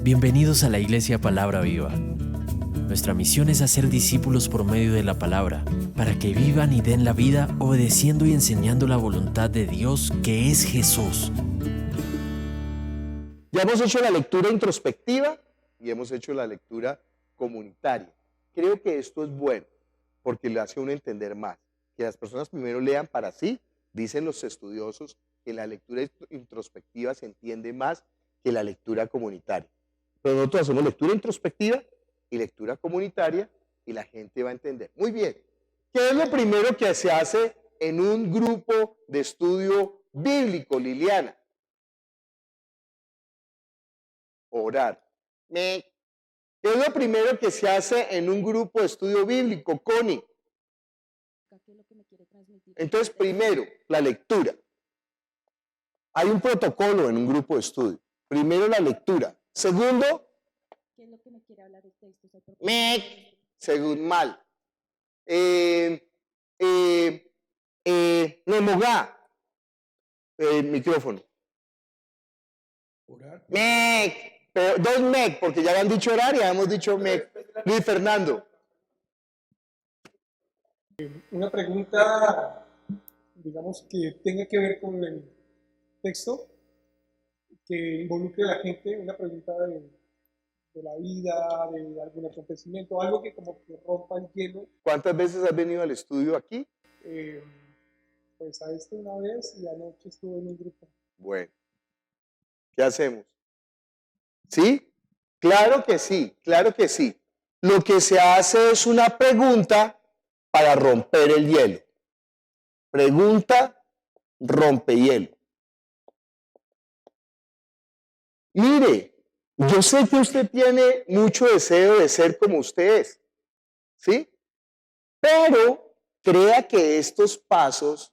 Bienvenidos a la Iglesia Palabra Viva. Nuestra misión es hacer discípulos por medio de la palabra, para que vivan y den la vida obedeciendo y enseñando la voluntad de Dios, que es Jesús. Ya hemos hecho la lectura introspectiva y hemos hecho la lectura comunitaria. Creo que esto es bueno, porque le hace a uno entender más. Que las personas primero lean para sí, dicen los estudiosos, que la lectura introspectiva se entiende más que la lectura comunitaria. Pero nosotros hacemos lectura introspectiva y lectura comunitaria y la gente va a entender. Muy bien, ¿qué es lo primero que se hace en un grupo de estudio bíblico, Liliana? Orar. ¿Qué es lo primero que se hace en un grupo de estudio bíblico, Connie? Entonces, primero, la lectura. Hay un protocolo en un grupo de estudio. Primero, la lectura. Segundo, ¿qué es lo que me quiere hablar el texto? según mal. Nemogá. Micrófono. Orar. Pero dos MEC, porque ya han dicho orar y ya hemos dicho MEC. Luis Fernando. Una pregunta, digamos, que tenga que ver con el texto, que involucre a la gente, una pregunta de la vida, de algún acontecimiento, algo que como que rompa el hielo. ¿Cuántas veces has venido al estudio aquí? Pues a una vez y anoche estuve en un grupo. Bueno, ¿qué hacemos? ¿Sí? Claro que sí, claro que sí. Lo que se hace es una pregunta para romper el hielo. Pregunta, rompehielo. Mire, yo sé que usted tiene mucho deseo de ser como usted es, ¿sí? Pero crea que estos pasos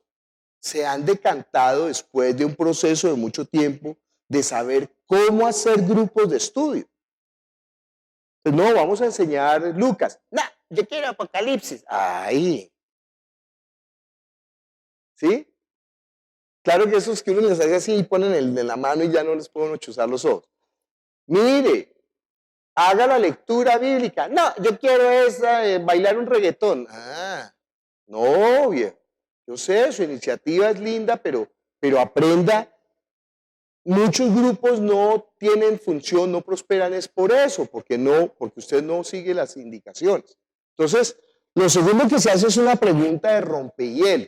se han decantado después de un proceso de mucho tiempo de saber cómo hacer grupos de estudio. Pues no, vamos a enseñar Lucas. No, yo quiero Apocalipsis. Ahí. ¿Sí? Claro que esos que uno les hace así y ponen el de la mano y ya no les pueden chuzar los ojos. Mire, haga la lectura bíblica. No, yo quiero bailar un reggaetón. Ah, no, viejo. Yo sé, su iniciativa es linda, pero aprenda. Muchos grupos no tienen función, no prosperan, es por eso, porque usted no sigue las indicaciones. Entonces, lo segundo que se hace es una pregunta de rompehielo.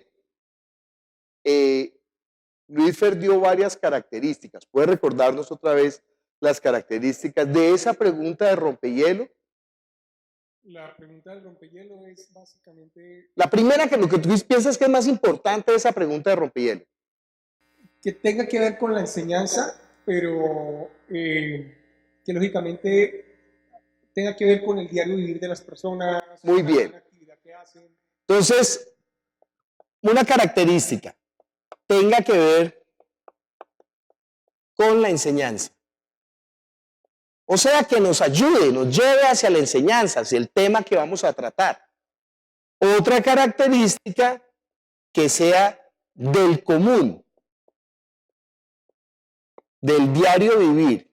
Luis Fer dio varias características. ¿Puede recordarnos otra vez las características de esa pregunta de rompehielo? La pregunta del rompehielo es básicamente... La primera, que lo que tú piensas que es más importante de esa pregunta de rompehielo. Que tenga que ver con la enseñanza, pero que lógicamente tenga que ver con el diario vivir de las personas. Muy bien. La actividad que hacen. Entonces, una característica, tenga que ver con la enseñanza. O sea, que nos ayude, nos lleve hacia la enseñanza, hacia el tema que vamos a tratar. Otra característica, que sea del común, del diario vivir.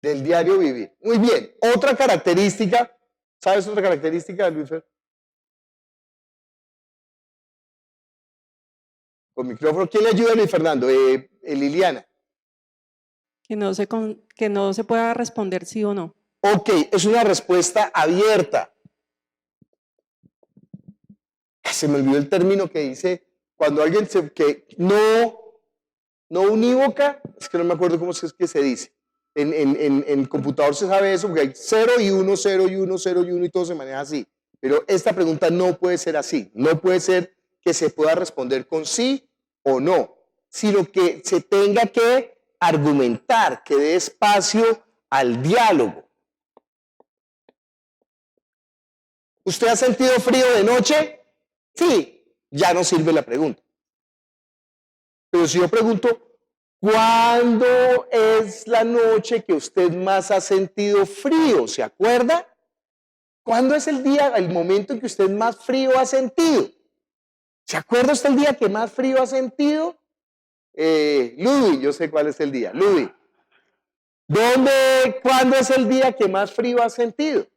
Del diario vivir. Muy bien. Otra característica, ¿sabes otra característica, Luis Fer? Con micrófono. ¿Quién le ayuda a Luis Fernando? Liliana. Que no se pueda responder sí o no. Ok, es una respuesta abierta. Se me olvidó el término que dice cuando alguien que no unívoca, es que no me acuerdo cómo es que se dice. En computador se sabe eso, porque hay 0 y 1, 0 y 1, 0 y 1 y todo se maneja así. Pero esta pregunta no puede ser así. No puede ser que se pueda responder con sí o no, sino que se tenga que argumentar, que dé espacio al diálogo. ¿Usted ha sentido frío de noche? Sí, ya no sirve la pregunta. Pero si yo pregunto, ¿cuándo es la noche que usted más ha sentido frío? ¿Se acuerda? ¿Cuándo es el momento en que usted más frío ha sentido? ¿Se acuerda usted el día que más frío ha sentido? Ludwig, yo sé cuál es el día. Ludwig, ¿cuándo es el día que más frío has sentido?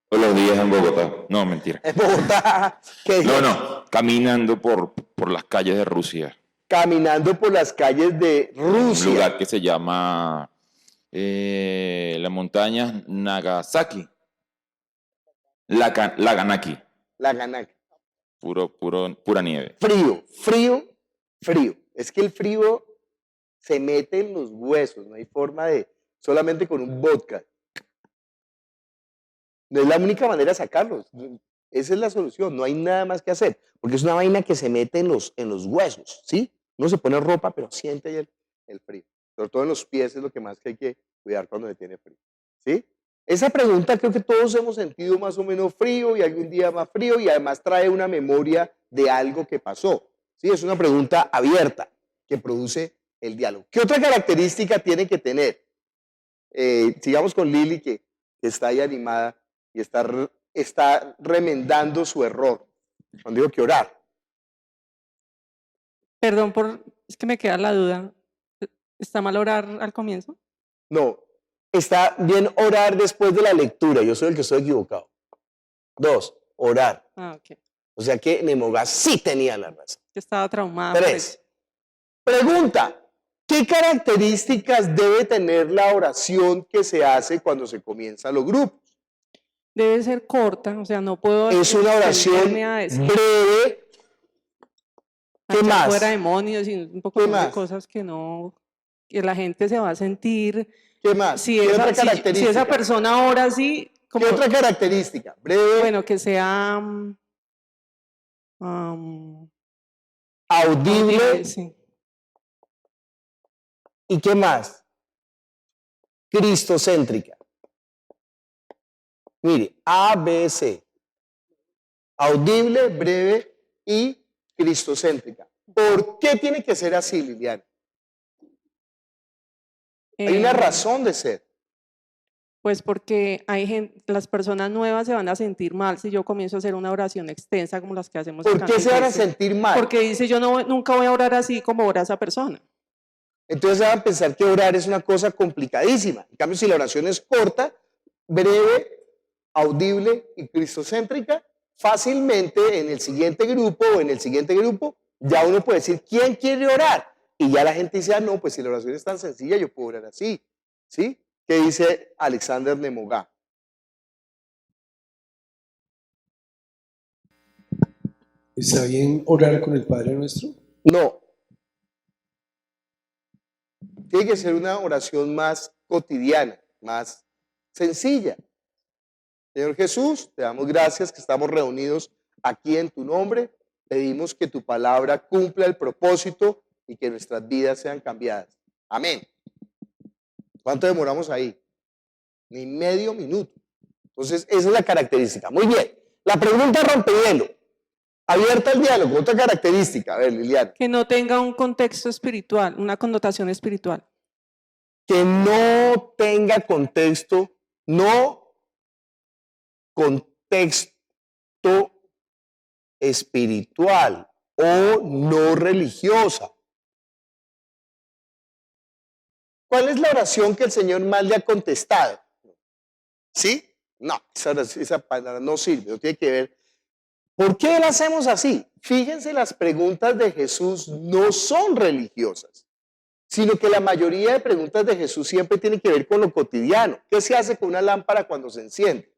Todos los días en Bogotá. No, mentira. En Bogotá. ¿Qué día? No, caminando por las calles de Rusia. Caminando por las calles de Un Rusia. lugar que se llama la montaña Nagasaki. Laganaki. La Ganaca. Pura nieve. Frío. Es que el frío se mete en los huesos, no hay forma de, solamente con un vodka. No es la única manera de sacarlos. Esa es la solución, no hay nada más que hacer, porque es una vaina que se mete en los huesos, ¿sí? Uno se pone ropa, pero siente ahí el frío. Sobre todo en los pies es lo que más que hay que cuidar cuando se tiene frío, ¿sí? Esa pregunta creo que todos hemos sentido más o menos frío y algún día más frío y además trae una memoria de algo que pasó, ¿sí? Es una pregunta abierta que produce el diálogo. ¿Qué otra característica tiene que tener? Sigamos con Lili que está ahí animada y está remendando su error. Cuando digo que orar. Perdón es que me queda la duda. ¿Está mal orar al comienzo? No, está bien orar después de la lectura. Yo soy el que estoy equivocado. 2, orar. Ah, ok. O sea que Nemogá sí tenía la razón. Yo estaba traumada. por 3, eso. pregunta. ¿Qué características debe tener la oración que se hace cuando se comienzan los grupos? Debe ser corta, o sea, no puedo Es una oración extenderme a decir, breve. ¿Qué echar más? fuera demonios y un poco ¿Qué de más? cosas que la gente se va a sentir. ¿Qué más? Si ¿Qué otra esa característica? persona ora así, ¿Qué otra característica? Breve, bueno, que sea audible. sí. ¿Y qué más? Cristocéntrica. Mire, ABC. Audible, breve y cristocéntrica. ¿Por qué tiene que ser así, Liliana? Hay una razón de ser. Pues porque las personas nuevas se van a sentir mal si yo comienzo a hacer una oración extensa como las que hacemos ¿Por acá qué en se van a iglesia. sentir mal? Porque dice, yo nunca voy a orar así como ora esa persona. Entonces van a pensar que orar es una cosa complicadísima. En cambio, si la oración es corta, breve, audible y cristocéntrica, fácilmente en el siguiente grupo o en el siguiente grupo ya uno puede decir, ¿quién quiere orar? Y ya la gente dice, no, pues si la oración es tan sencilla, yo puedo orar así. ¿Sí? ¿Qué dice Alexander Nemogá? ¿Está bien orar con el Padre Nuestro? No. Tiene que ser una oración más cotidiana, más sencilla. Señor Jesús, te damos gracias que estamos reunidos aquí en tu nombre. Pedimos que tu palabra cumpla el propósito y que nuestras vidas sean cambiadas. Amén. ¿Cuánto demoramos ahí? Ni medio minuto. Entonces, esa es la característica. Muy bien. La pregunta rompehielo. Abierta al diálogo. Otra característica. A ver, Liliana. Que no tenga un contexto espiritual, una connotación espiritual. Que no tenga contexto espiritual o no religiosa. ¿Cuál es la oración que el Señor más le ha contestado? ¿Sí? No, esa palabra no sirve, no tiene que ver. ¿Por qué la hacemos así? Fíjense, las preguntas de Jesús no son religiosas, sino que la mayoría de preguntas de Jesús siempre tienen que ver con lo cotidiano. ¿Qué se hace con una lámpara cuando se enciende?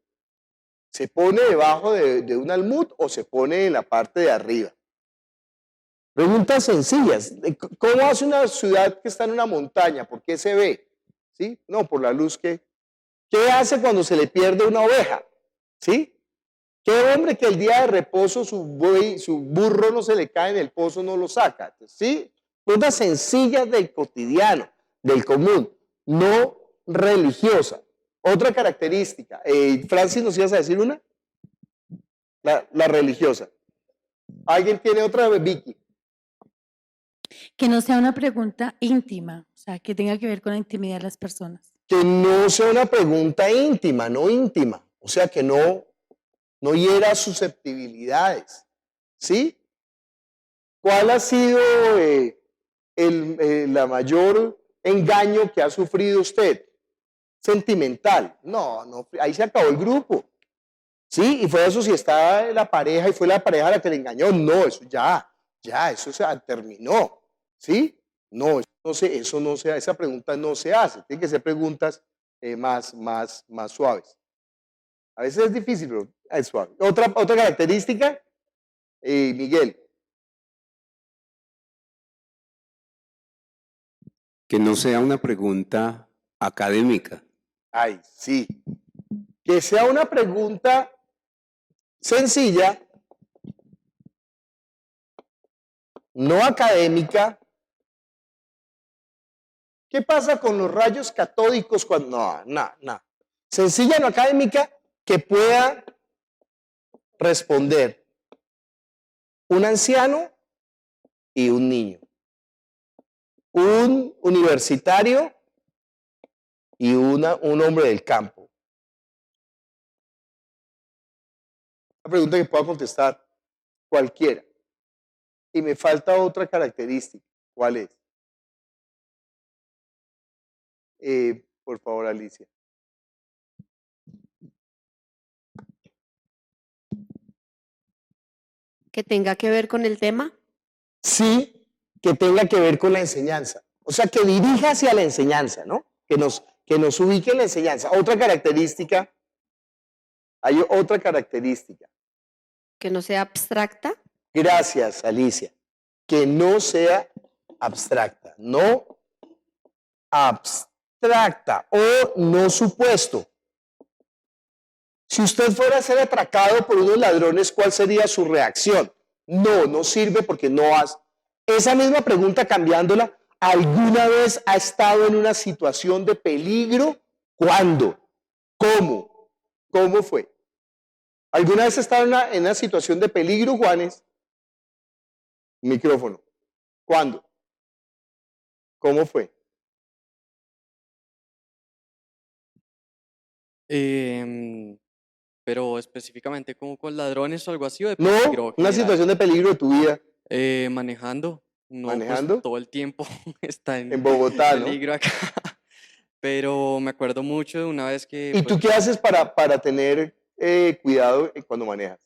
¿Se pone debajo de un almud o se pone en la parte de arriba? Preguntas sencillas. ¿Cómo hace una ciudad que está en una montaña? ¿Por qué se ve? ¿Sí? No, por la luz que... ¿Qué hace cuando se le pierde una oveja? ¿Sí? ¿Qué hombre que el día de reposo su burro no se le cae en el pozo, no lo saca? ¿Sí? Preguntas sencillas del cotidiano, del común, no religiosa. Otra característica. Francis, ¿nos ibas a decir una? La religiosa. ¿Alguien tiene otra, Vicky? Que no sea una pregunta íntima, o sea, que tenga que ver con la intimidad de las personas. Que no sea una pregunta íntima, no íntima. O sea, que no hiera susceptibilidades. ¿Sí? ¿Cuál ha sido la mayor engaño que ha sufrido usted? Sentimental. No, no, ahí se acabó el grupo. Sí, y fue eso si está la pareja y fue la pareja la que le engañó. No, eso eso se terminó. ¿Sí? No, eso no se, esa pregunta no se hace. Tienen que ser preguntas más suaves. A veces es difícil, pero es suave. Otra característica, Miguel. Que no sea una pregunta académica. Ay, sí. Que sea una pregunta sencilla, no académica. ¿Qué pasa con los rayos catódicos cuando... No. Sencilla, no académica, que pueda responder un anciano y un niño, un universitario y un hombre del campo. Una pregunta que pueda contestar cualquiera. Y me falta otra característica. ¿Cuál es? Por favor, Alicia. Que tenga que ver con el tema. Sí, que tenga que ver con la enseñanza. O sea, que dirija hacia la enseñanza, ¿no? Que nos ubique en la enseñanza. Otra característica, hay otra característica. Que no sea abstracta. Gracias, Alicia. Que no sea abstracta, no abstracta o no supuesto. Si usted fuera a ser atracado por unos ladrones, ¿cuál sería su reacción? No sirve porque no has... Esa misma pregunta cambiándola, ¿alguna vez ha estado en una situación de peligro? ¿Cuándo? ¿Cómo? ¿Cómo fue? ¿Alguna vez ha estado en una situación de peligro, Juanes? Micrófono. ¿Cuándo? ¿Cómo fue? Pero específicamente como con ladrones o algo así, o de No, peligro una general. situación de peligro de tu vida. Manejando. No, ¿Manejando? pues todo el tiempo está en En Bogotá, ¿no? peligro acá. Pero me acuerdo mucho de una vez que ¿Y tú qué haces para tener cuidado cuando manejas?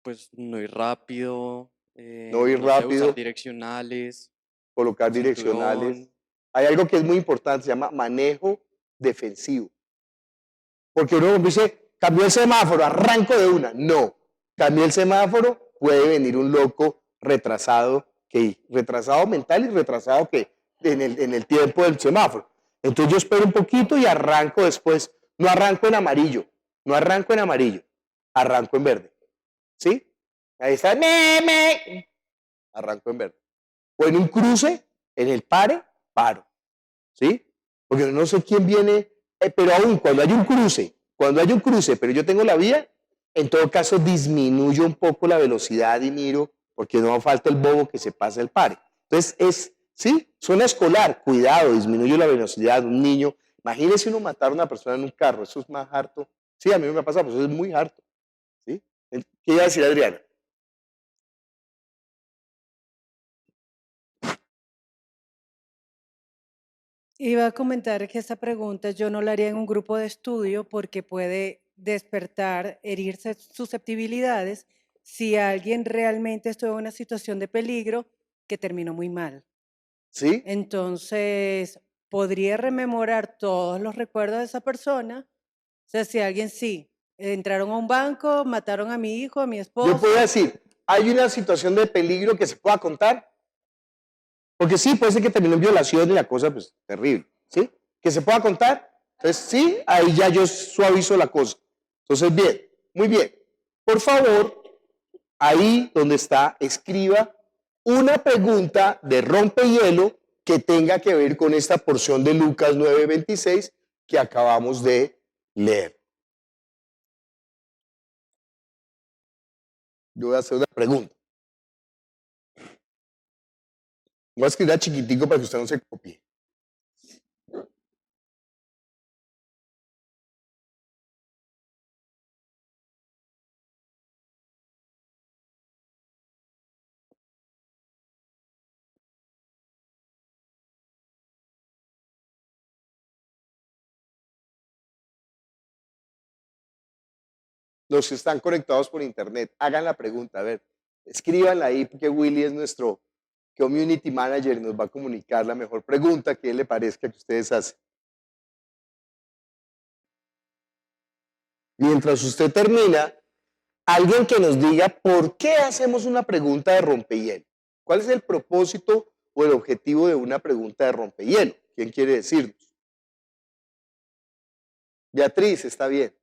pues no ir rápido, No ir no sé, rápido, usar direccionales, colocar direccionales. cinturón. Hay algo que es muy importante, se llama manejo defensivo. Porque uno dice, cambió el semáforo, arranco de una. No, cambié el semáforo, puede venir un loco retrasado mental y retrasado que en el tiempo del semáforo. Entonces yo espero un poquito y arranco después. No arranco en amarillo, arranco en verde. ¿Sí? Ahí está, arranco en verde. O en un cruce, en el paro. ¿Sí? Porque no sé quién viene, pero aún cuando hay un cruce, pero yo tengo la vía, en todo caso disminuyo un poco la velocidad y miro, porque no falta el bobo que se pasa el pare. Entonces ¿sí? Zona escolar, cuidado, disminuyo la velocidad, un niño, imagínese uno matar a una persona en un carro, eso es más harto. Sí, a mí me ha pasado, pero eso es muy harto. ¿Sí? ¿Qué iba a decir Adriana? Iba a comentar que esta pregunta yo no la haría en un grupo de estudio porque puede despertar, herir susceptibilidades si alguien realmente estuvo en una situación de peligro que terminó muy mal. ¿Sí? Entonces, podría rememorar todos los recuerdos de esa persona. O sea, si alguien sí, entraron a un banco, mataron a mi hijo, a mi esposo. Yo puedo decir, ¿hay una situación de peligro que se pueda contar? Porque sí, puede ser que terminó en violación y la cosa, pues, terrible, ¿sí? Que se pueda contar. Entonces, sí, ahí ya yo suavizo la cosa. Entonces, bien, muy bien. Por favor, ahí donde está, escriba una pregunta de rompehielo que tenga que ver con esta porción de Lucas 9:26 que acabamos de leer. Yo voy a hacer una pregunta. Voy a escribir chiquitico para que usted no se copie. Los que están conectados por internet, hagan la pregunta. A ver, escríbanla ahí porque Willy es nuestro community manager y nos va a comunicar la mejor pregunta que le parezca que ustedes hacen. Mientras usted termina, alguien que nos diga por qué hacemos una pregunta de rompehielo. ¿Cuál es el propósito o el objetivo de una pregunta de rompehielo? ¿Quién quiere decirnos? Beatriz, está bien.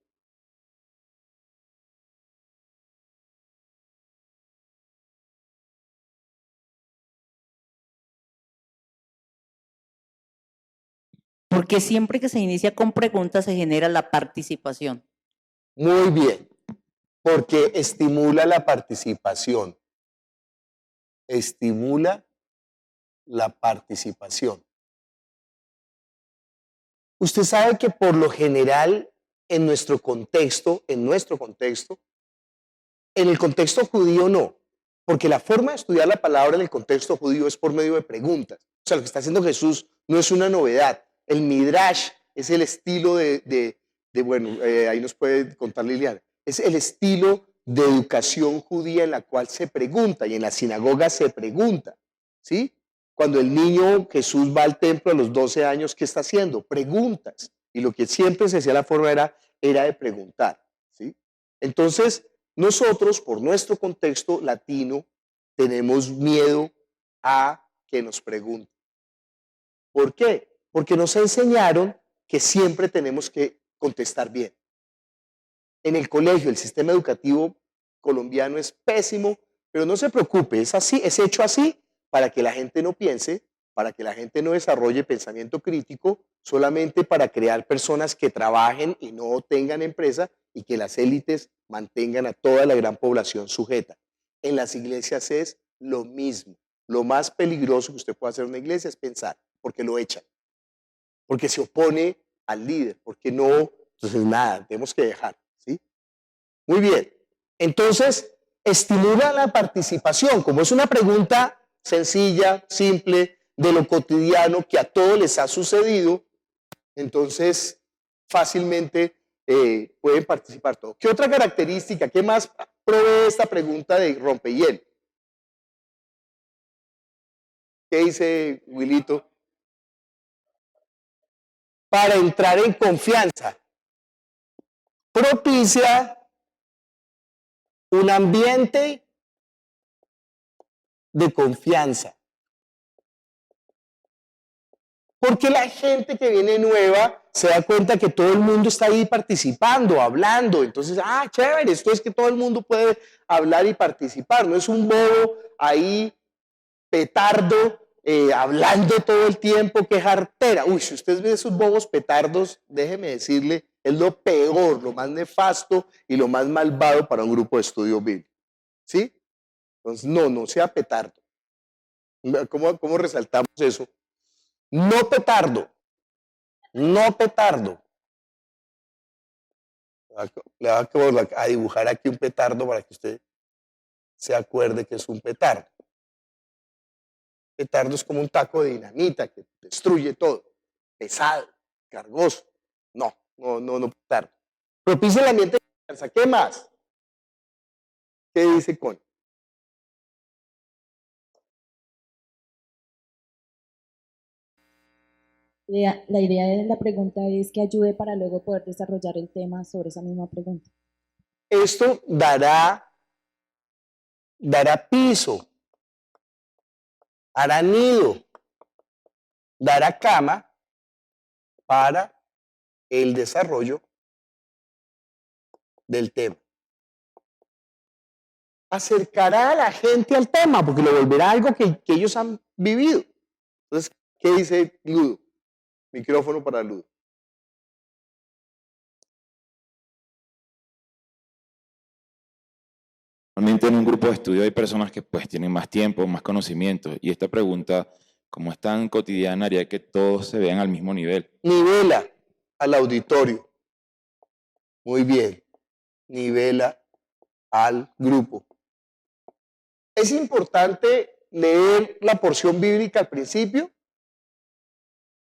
Porque siempre que se inicia con preguntas se genera la participación. Muy bien, porque estimula la participación. Estimula la participación. Usted sabe que por lo general en nuestro contexto, en el contexto judío no, porque la forma de estudiar la palabra en el contexto judío es por medio de preguntas. O sea, lo que está haciendo Jesús no es una novedad. El Midrash es el estilo ahí nos puede contar Liliana, es el estilo de educación judía en la cual se pregunta y en la sinagoga se pregunta, ¿sí? Cuando el niño Jesús va al templo a los 12 años, ¿qué está haciendo? Preguntas. Y lo que siempre se hacía la forma era de preguntar, ¿sí? Entonces, nosotros, por nuestro contexto latino, tenemos miedo a que nos pregunten. ¿Por qué? Porque nos enseñaron que siempre tenemos que contestar bien. En el colegio, el sistema educativo colombiano es pésimo, pero no se preocupe, es así, es hecho así para que la gente no piense, para que la gente no desarrolle pensamiento crítico, solamente para crear personas que trabajen y no tengan empresa y que las élites mantengan a toda la gran población sujeta. En las iglesias es lo mismo. Lo más peligroso que usted puede hacer en una iglesia es pensar, porque lo echan, porque se opone al líder, porque no, entonces nada, tenemos que dejar, ¿sí? Muy bien, entonces estimula la participación, como es una pregunta sencilla, simple, de lo cotidiano que a todos les ha sucedido, entonces fácilmente pueden participar todos. ¿Qué otra característica, qué más provee esta pregunta de rompehielo? ¿Qué dice Wilito? Para entrar en confianza. Propicia un ambiente de confianza. Porque la gente que viene nueva se da cuenta que todo el mundo está ahí participando, hablando. Entonces, chévere, esto es que todo el mundo puede hablar y participar. No es un bobo ahí, petardo, hablando todo el tiempo, que jartera. Uy, si usted ve esos bobos petardos, déjeme decirle, es lo peor, lo más nefasto y lo más malvado para un grupo de estudio bíblico. ¿Sí? Entonces, no sea petardo. ¿Cómo resaltamos eso? No petardo. No petardo. Le voy a dibujar aquí un petardo para que usted se acuerde que es un petardo. Petardo es como un taco de dinamita que destruye todo. Pesado, cargoso. No petardo. Propicia el ambiente de confianza. ¿Qué más? ¿Qué dice Connie? La idea de la pregunta es que ayude para luego poder desarrollar el tema sobre esa misma pregunta. Esto dará piso, hará nido, dará cama para el desarrollo del tema. Acercará a la gente al tema porque lo volverá algo que ellos han vivido. Entonces, ¿qué dice Ludo? Micrófono para Ludo. Normalmente en un grupo de estudio hay personas que pues tienen más tiempo, más conocimiento, y esta pregunta, como es tan cotidiana, haría que todos se vean al mismo nivel. Nivela al auditorio. Muy bien. Nivela al grupo. Es importante leer la porción bíblica al principio.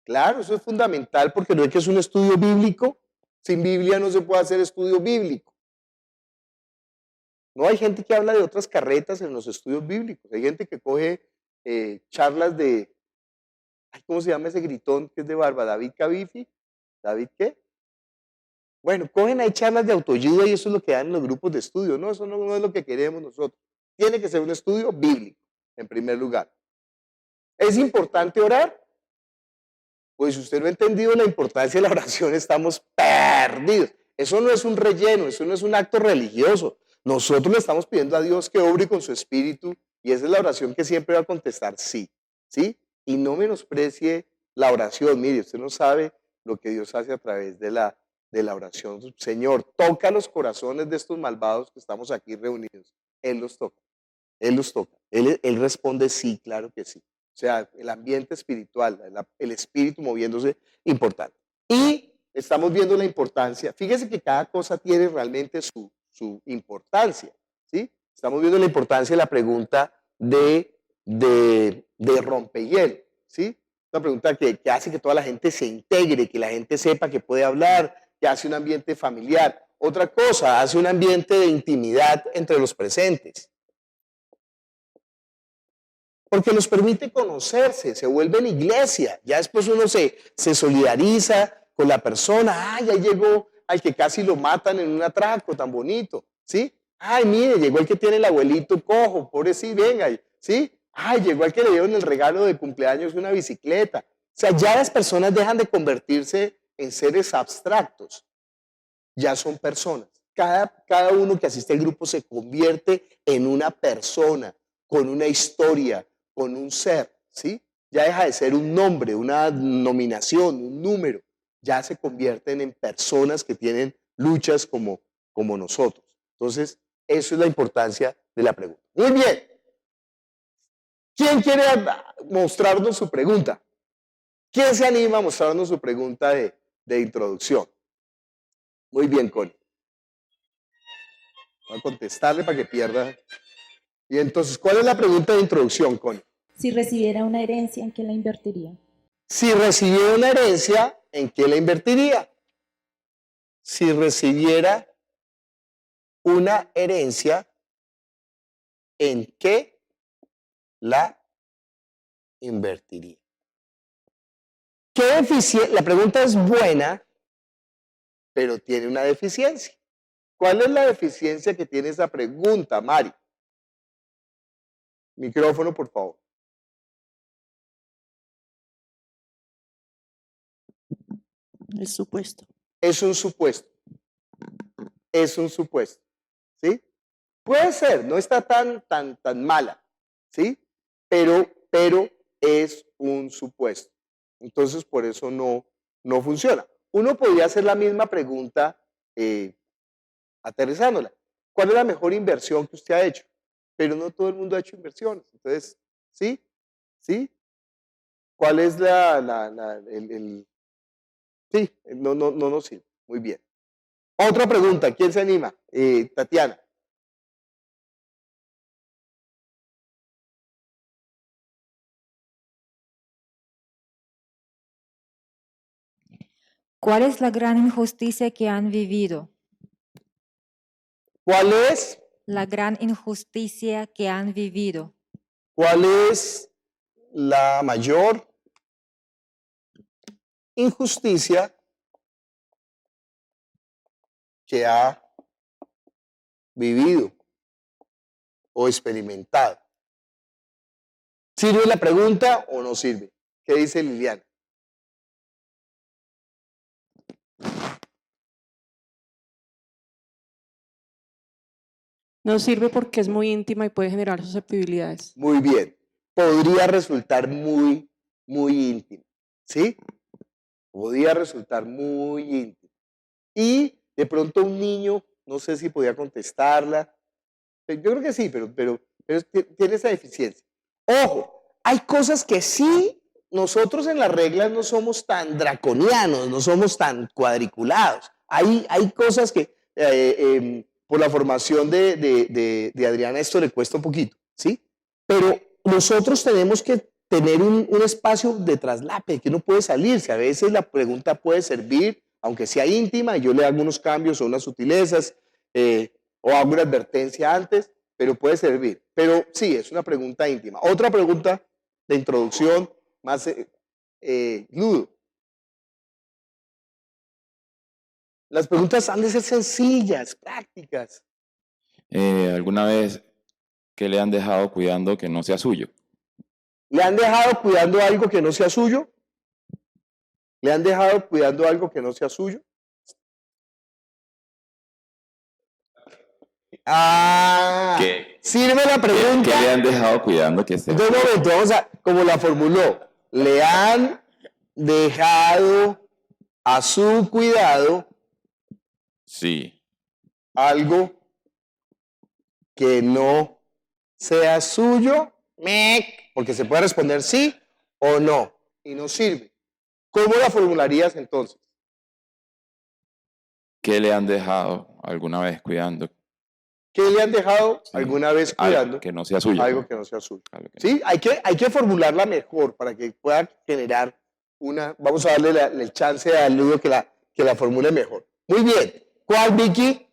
Claro, eso es fundamental porque no es que es un estudio bíblico. Sin Biblia no se puede hacer estudio bíblico. No hay gente que habla de otras carretas en los estudios bíblicos. Hay gente que coge charlas de, ay, ¿cómo se llama ese gritón que es de barba? ¿David Cavifi? ¿David qué? Bueno, cogen ahí charlas de autoayuda y eso es lo que dan en los grupos de estudio. No, eso no es lo que queremos nosotros. Tiene que ser un estudio bíblico, en primer lugar. ¿Es importante orar? Pues si usted no ha entendido la importancia de la oración, estamos perdidos. Eso no es un relleno, eso no es un acto religioso. Nosotros le estamos pidiendo a Dios que obre con su espíritu y esa es la oración que siempre va a contestar sí, ¿sí? Y no menosprecie la oración. Mire, usted no sabe lo que Dios hace a través de la oración. Señor, toca los corazones de estos malvados que estamos aquí reunidos. Él los toca, Él los toca. Él responde sí, claro que sí. O sea, el ambiente espiritual, el espíritu moviéndose, importante. Y estamos viendo la importancia. Fíjese que cada cosa tiene realmente su importancia, ¿sí? Estamos viendo la importancia de la pregunta de rompehielo, ¿sí? Una pregunta que hace que toda la gente se integre, que la gente sepa que puede hablar, que hace un ambiente familiar. Otra cosa, hace un ambiente de intimidad entre los presentes. Porque nos permite conocerse, se vuelve en iglesia. Ya después uno se solidariza con la persona. Ay, ya llegó al que casi lo matan en un atraco tan bonito, ¿sí? Ay, mire, llegó el que tiene el abuelito cojo, pobrecito, venga, ¿sí? Ay, llegó el que le dieron el regalo de cumpleaños una bicicleta. O sea, ya las personas dejan de convertirse en seres abstractos. Ya son personas. Cada uno que asiste al grupo se convierte en una persona, con una historia, con un ser, ¿sí? Ya deja de ser un nombre, una nominación, un número. Ya se convierten en personas que tienen luchas como nosotros. Entonces, eso es la importancia de la pregunta. Muy bien. ¿Quién quiere mostrarnos su pregunta? ¿Quién se anima a mostrarnos su pregunta de introducción? Muy bien, Connie. Voy a contestarle para que pierda. Y entonces, ¿cuál es la pregunta de introducción, Connie? Si recibiera una herencia, ¿en qué la invertiría? Si recibiera una herencia, ¿en qué la invertiría? Si recibiera una herencia, ¿en qué la invertiría? La pregunta es buena, pero tiene una deficiencia. ¿Cuál es la deficiencia que tiene esa pregunta, Mari? Micrófono, por favor. El supuesto. Es un supuesto. Es un supuesto. ¿Sí? Puede ser, no está tan mala, ¿sí? Pero es un supuesto. Entonces, por eso no funciona. Uno podría hacer la misma pregunta aterrizándola. ¿Cuál es la mejor inversión que usted ha hecho? Pero no todo el mundo ha hecho inversiones. Entonces, ¿sí? ¿Sí? ¿Cuál es Sí, no nos sirve. Muy bien. Otra pregunta, ¿quién se anima? Tatiana. ¿Cuál es la gran injusticia que han vivido? ¿Cuál es? La gran injusticia que han vivido. ¿Cuál es la mayor injusticia que ha vivido o experimentado? ¿Sirve la pregunta o no sirve? ¿Qué dice Liliana? No sirve porque es muy íntima y puede generar susceptibilidades. Muy bien. Podría resultar muy íntimo, ¿sí? Podría resultar muy íntimo. Y de pronto un niño, no sé si podía contestarla. Yo creo que sí, pero tiene esa deficiencia. Ojo, hay cosas que sí, nosotros en las reglas no somos tan draconianos, no somos tan cuadriculados. Hay cosas que por la formación de Adriana esto le cuesta un poquito, ¿sí? Pero nosotros tenemos que tener un espacio de traslape, que no puede salirse. A veces la pregunta puede servir, aunque sea íntima, yo le hago unos cambios o unas sutilezas, o hago una advertencia antes, pero puede servir. Pero sí, es una pregunta íntima. Otra pregunta de introducción, más Ludo. Las preguntas han de ser sencillas, prácticas. ¿Alguna vez que le han dejado cuidando que no sea suyo? ¿Le han dejado cuidando algo que no sea suyo? ¿Le han dejado cuidando algo que no sea suyo? Ah, sirve la pregunta. ¿Qué le han dejado cuidando que sea? De un momento, vamos a, como la formuló, le han dejado a su cuidado Sí. algo que no sea suyo, porque se puede responder sí o no, y no sirve. ¿Cómo la formularías entonces? ¿Qué le han dejado alguna vez cuidando? ¿Qué le han dejado alguna vez cuidando? Algo que no sea suyo. Algo que no sea suyo. Sí, hay que formularla mejor para que pueda generar una. Vamos a darle el chance al Ludo que la formule mejor. Muy bien. ¿Cuál, Vicky?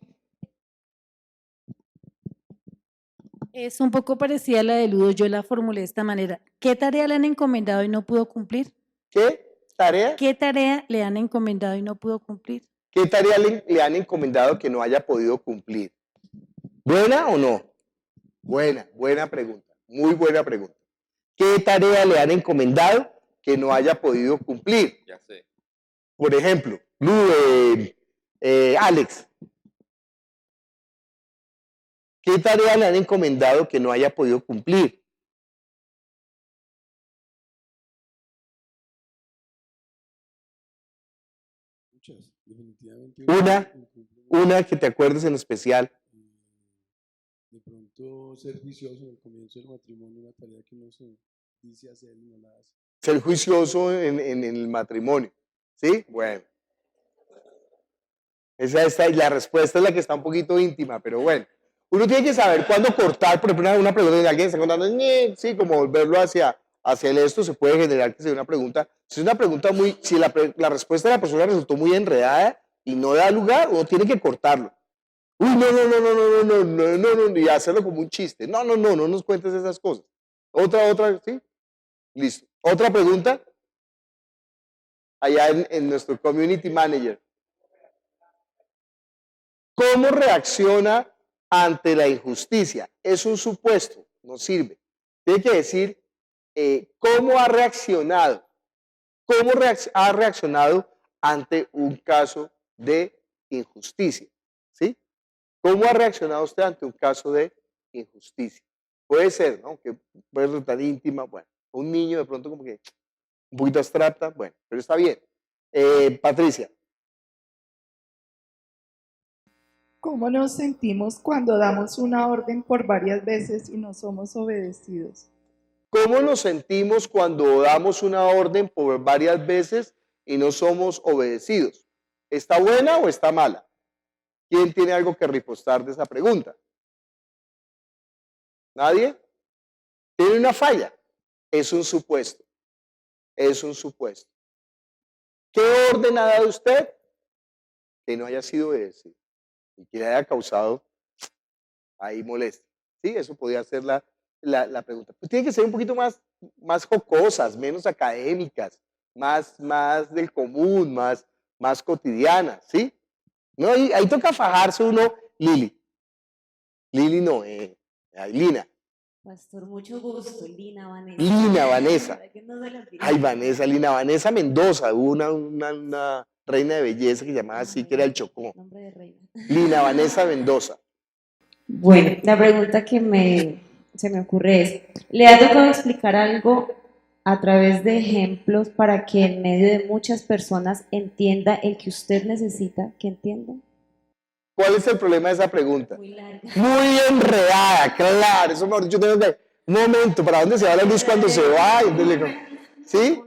Es un poco parecida a la de Ludo, yo la formulé de esta manera. ¿Qué tarea le han encomendado y no pudo cumplir? ¿Qué tarea? ¿Qué tarea le han encomendado y no pudo cumplir? ¿Qué tarea le han encomendado que no haya podido cumplir? ¿Buena o no? Buena pregunta. Muy buena pregunta. ¿Qué tarea le han encomendado que no haya podido cumplir? Ya sé. Por ejemplo, Alex. ¿Qué tarea le han encomendado que no haya podido cumplir? Muchas, definitivamente. Una que te acuerdes en especial. De pronto ser juicioso en el comienzo del matrimonio, una tarea que no se dice hacer y no la hace. Ser juicioso en el matrimonio. ¿Sí? Bueno. La respuesta es la que está un poquito íntima, pero bueno. Uno tiene que saber cuándo cortar, por ejemplo, una pregunta de alguien está contando, sí, como volverlo hacia el esto, se puede generar que sea una pregunta. Si es una pregunta si la respuesta de la persona resultó muy enredada y no da lugar, uno tiene que cortarlo. Uy, no, y hacerlo como un chiste. No nos cuentes esas cosas. Otra, ¿sí? Listo. Otra pregunta. Allá en nuestro community manager. ¿Cómo reacciona ante la injusticia? Es un supuesto, no sirve. Tiene que decir cómo ha reaccionado. ¿Cómo ha reaccionado ante un caso de injusticia? ¿Sí? ¿Cómo ha reaccionado usted ante un caso de injusticia? Puede ser, ¿no? Que puede resultar íntima, bueno. Un niño de pronto como que un poquito abstracta, bueno, pero está bien. Patricia. ¿Cómo nos sentimos cuando damos una orden por varias veces y no somos obedecidos? ¿Cómo nos sentimos cuando damos una orden por varias veces y no somos obedecidos? ¿Está buena o está mala? ¿Quién tiene algo que ripostar de esa pregunta? ¿Nadie? Tiene una falla. Es un supuesto. Es un supuesto. ¿Qué orden ha dado usted? Que no haya sido obedecido y que le haya causado ahí molestia. ¿Sí? Eso podría ser la pregunta. Pues tiene que ser un poquito más jocosas, menos académicas, más del común, más cotidianas, ¿sí? No, ahí toca fajarse uno, Lili. Lili no, Lina. Pastor, mucho gusto. Lina Vanessa. Lina Vanessa. No se la olvide. Ay, Vanessa, Lina Vanessa Mendoza. Hubo una reina de belleza que se llamaba así, que era el Chocó. Nombre de reina. Lina Vanessa Mendoza. Bueno, la pregunta que se me ocurre es, ¿le ha tocado explicar algo a través de ejemplos para que en medio de muchas personas entienda el que usted necesita que entienda? ¿Cuál es el problema de esa pregunta? Muy larga. Muy enredada, claro. Eso mejor dicho, tengo que. Un momento, ¿para dónde se va la luz cuando se va? ¿Sí?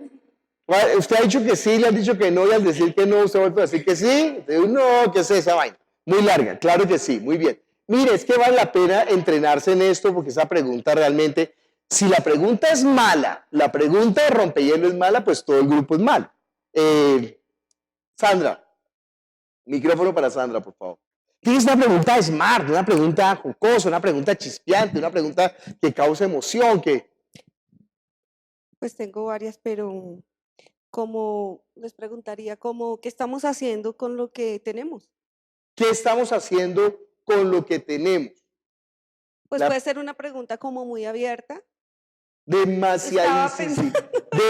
Usted ha dicho que sí, le han dicho que no, y al decir que no, usted ha vuelto a decir que sí. No, ¿qué es esa vaina? Muy larga, claro que sí, muy bien. Mire, es que vale la pena entrenarse en esto porque esa pregunta realmente, si la pregunta es mala, la pregunta de rompehielo es mala, pues todo el grupo es malo. Sandra, micrófono para Sandra, por favor. Tienes una pregunta smart, una pregunta jocosa, una pregunta chispeante, una pregunta que causa emoción, que... Pues tengo varias, pero como les preguntaría, como, ¿qué estamos haciendo con lo que tenemos? ¿Qué estamos haciendo con lo que tenemos? Pues La- puede ser una pregunta como muy abierta. Demasiadísima,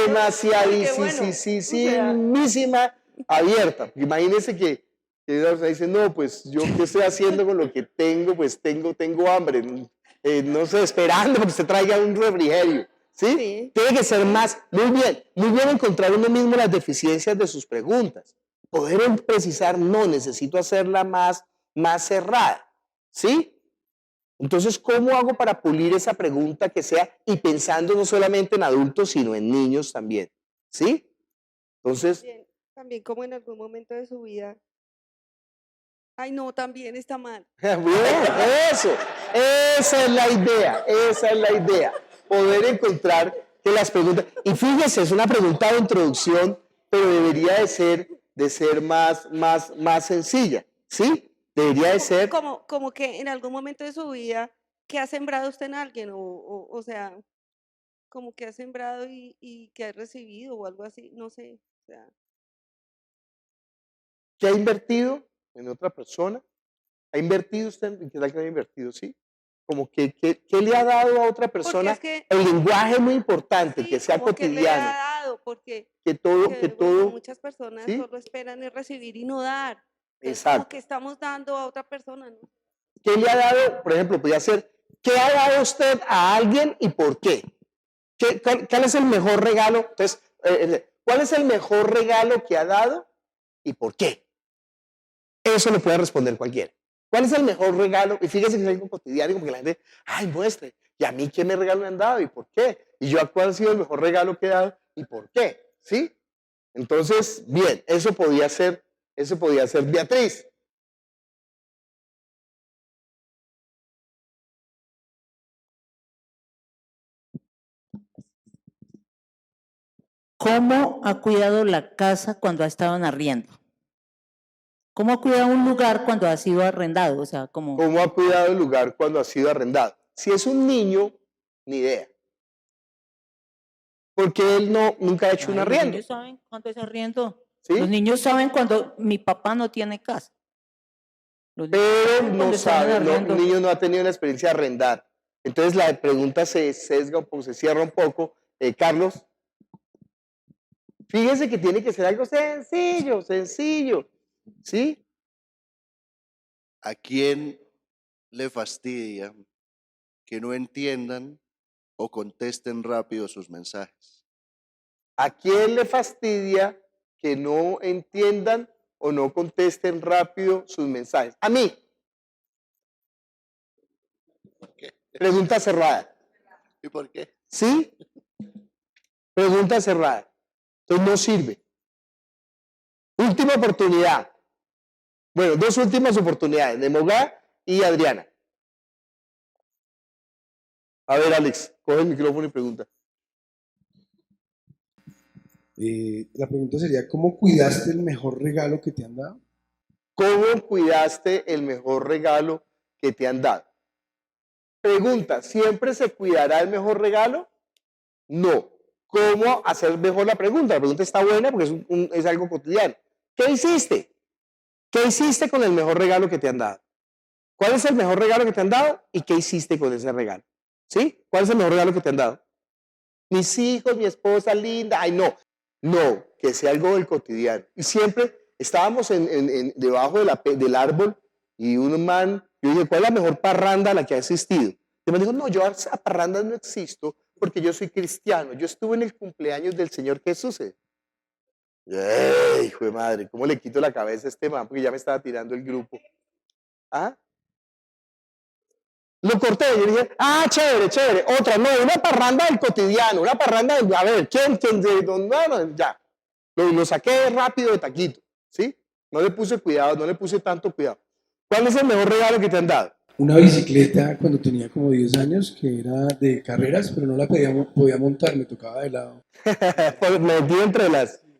demasiadísima abierta. Imagínense que ella dice, no, pues yo qué estoy haciendo con lo que tengo, pues tengo hambre, no sé, esperando que usted traiga un refrigerio, ¿sí? Tiene que ser más, muy bien encontrar uno mismo las deficiencias de sus preguntas, poder precisar, no, necesito hacerla más cerrada, ¿sí? Entonces, ¿cómo hago para pulir esa pregunta que sea, y pensando no solamente en adultos, sino en niños también, ¿sí? Entonces, También como en algún momento de su vida, ay no, también está mal. bien, eso, esa es la idea, poder encontrar que las preguntas, y fíjese, es una pregunta de introducción, pero debería de ser más sencilla, ¿sí? Debería de ser, Como que en algún momento de su vida, ¿qué ha sembrado usted en alguien? O sea, como que ha sembrado y que ha recibido o algo así, no sé. O sea, ¿qué ha invertido en otra persona? ¿Ha invertido usted? ¿En qué tal que ha invertido? Sí. Como que, ¿qué le ha dado a otra persona? es que- El lenguaje es muy importante, sí, que sea como que le cotidiano. ha dado, porque Que todo, bueno, muchas personas ¿sí? solo esperan es recibir y no dar. Entonces, Exacto. como que estamos dando a otra persona, ¿no? ¿Qué le ha dado? Por ejemplo, podría ser, ¿qué ha dado usted a alguien y por qué? ¿Cuál es el mejor regalo? Entonces, ¿cuál es el mejor regalo que ha dado y por qué? Eso le puede responder cualquiera. ¿Cuál es el mejor regalo? Y fíjese que es algo cotidiano, como que la gente, ay, muestre, ¿y a mí qué me regalo me han dado y por qué? ¿Y yo cuál ha sido el mejor regalo que he dado y por qué? ¿Sí? Entonces, bien, eso podía ser Beatriz. ¿Cómo ha cuidado la casa cuando ha estado en arriendo? ¿Cómo ha cuidado un lugar cuando ha sido arrendado? O sea, como... ¿Cómo ha cuidado el lugar cuando ha sido arrendado? Si es un niño, ni idea. Porque él nunca ha hecho un Ay, arriendo. Los niños saben cuándo es arriendo. ¿Sí? Los niños saben cuando mi papá no tiene casa. Los niños Pero saben no cuando están en sabe, arriendo. el niño no ha tenido la experiencia de arrendar. Entonces la pregunta se sesga un poco, se cierra un poco. Carlos, fíjese que tiene que ser algo sencillo, ¿sí? ¿A quién le fastidia que no entiendan o contesten rápido sus mensajes? ¿A quién le fastidia que no entiendan o no contesten rápido sus mensajes? A mí. Pregunta cerrada. ¿Y por qué? ¿Sí? Pregunta cerrada. Entonces no sirve. Última oportunidad. Bueno, dos últimas oportunidades, de Mogá y Adriana. A ver, Alex, coge el micrófono y pregunta. La pregunta sería, ¿cómo cuidaste el mejor regalo que te han dado? ¿Cómo cuidaste el mejor regalo que te han dado? Pregunta, ¿siempre se cuidará el mejor regalo? No. ¿Cómo hacer mejor la pregunta? La pregunta está buena porque es algo cotidiano. ¿Qué hiciste? ¿Qué hiciste con el mejor regalo que te han dado? ¿Cuál es el mejor regalo que te han dado y qué hiciste con ese regalo? ¿Sí? ¿Cuál es el mejor regalo que te han dado? Mis hijos, mi esposa linda. Ay, no. No, que sea algo del cotidiano. Y siempre estábamos debajo del árbol y un man, yo dije, ¿cuál es la mejor parranda a la que ha existido? Y me dijo, no, yo a parrandas no existo porque yo soy cristiano. Yo estuve en el cumpleaños del Señor Jesús. ¡Ey, hijo de madre! ¿Cómo le quito la cabeza a este man? Porque ya me estaba tirando el grupo. ¿Ah? Lo corté, yo dije, chévere, otra, no, una parranda del cotidiano, una parranda a ver, ¿quién, ya, lo saqué rápido de taquito, ¿sí? No le puse cuidado, no le puse tanto cuidado. ¿Cuál es el mejor regalo que te han dado? Una bicicleta cuando tenía como 10 años, que era de carreras, pero no la podía montar, me tocaba de lado. Pues me metí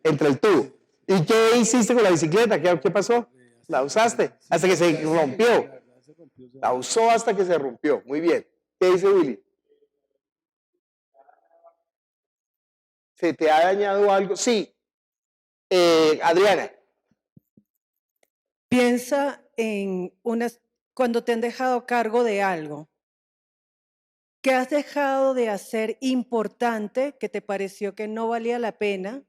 entre el tubo. ¿Y qué hiciste con la bicicleta? ¿Qué pasó? La usaste hasta que se rompió. La usó hasta que se rompió. Muy bien. ¿Qué dice Willy? ¿Se te ha dañado algo? Sí. Adriana. Piensa en cuando te han dejado cargo de algo. ¿Qué has dejado de hacer importante que te pareció que no valía la pena,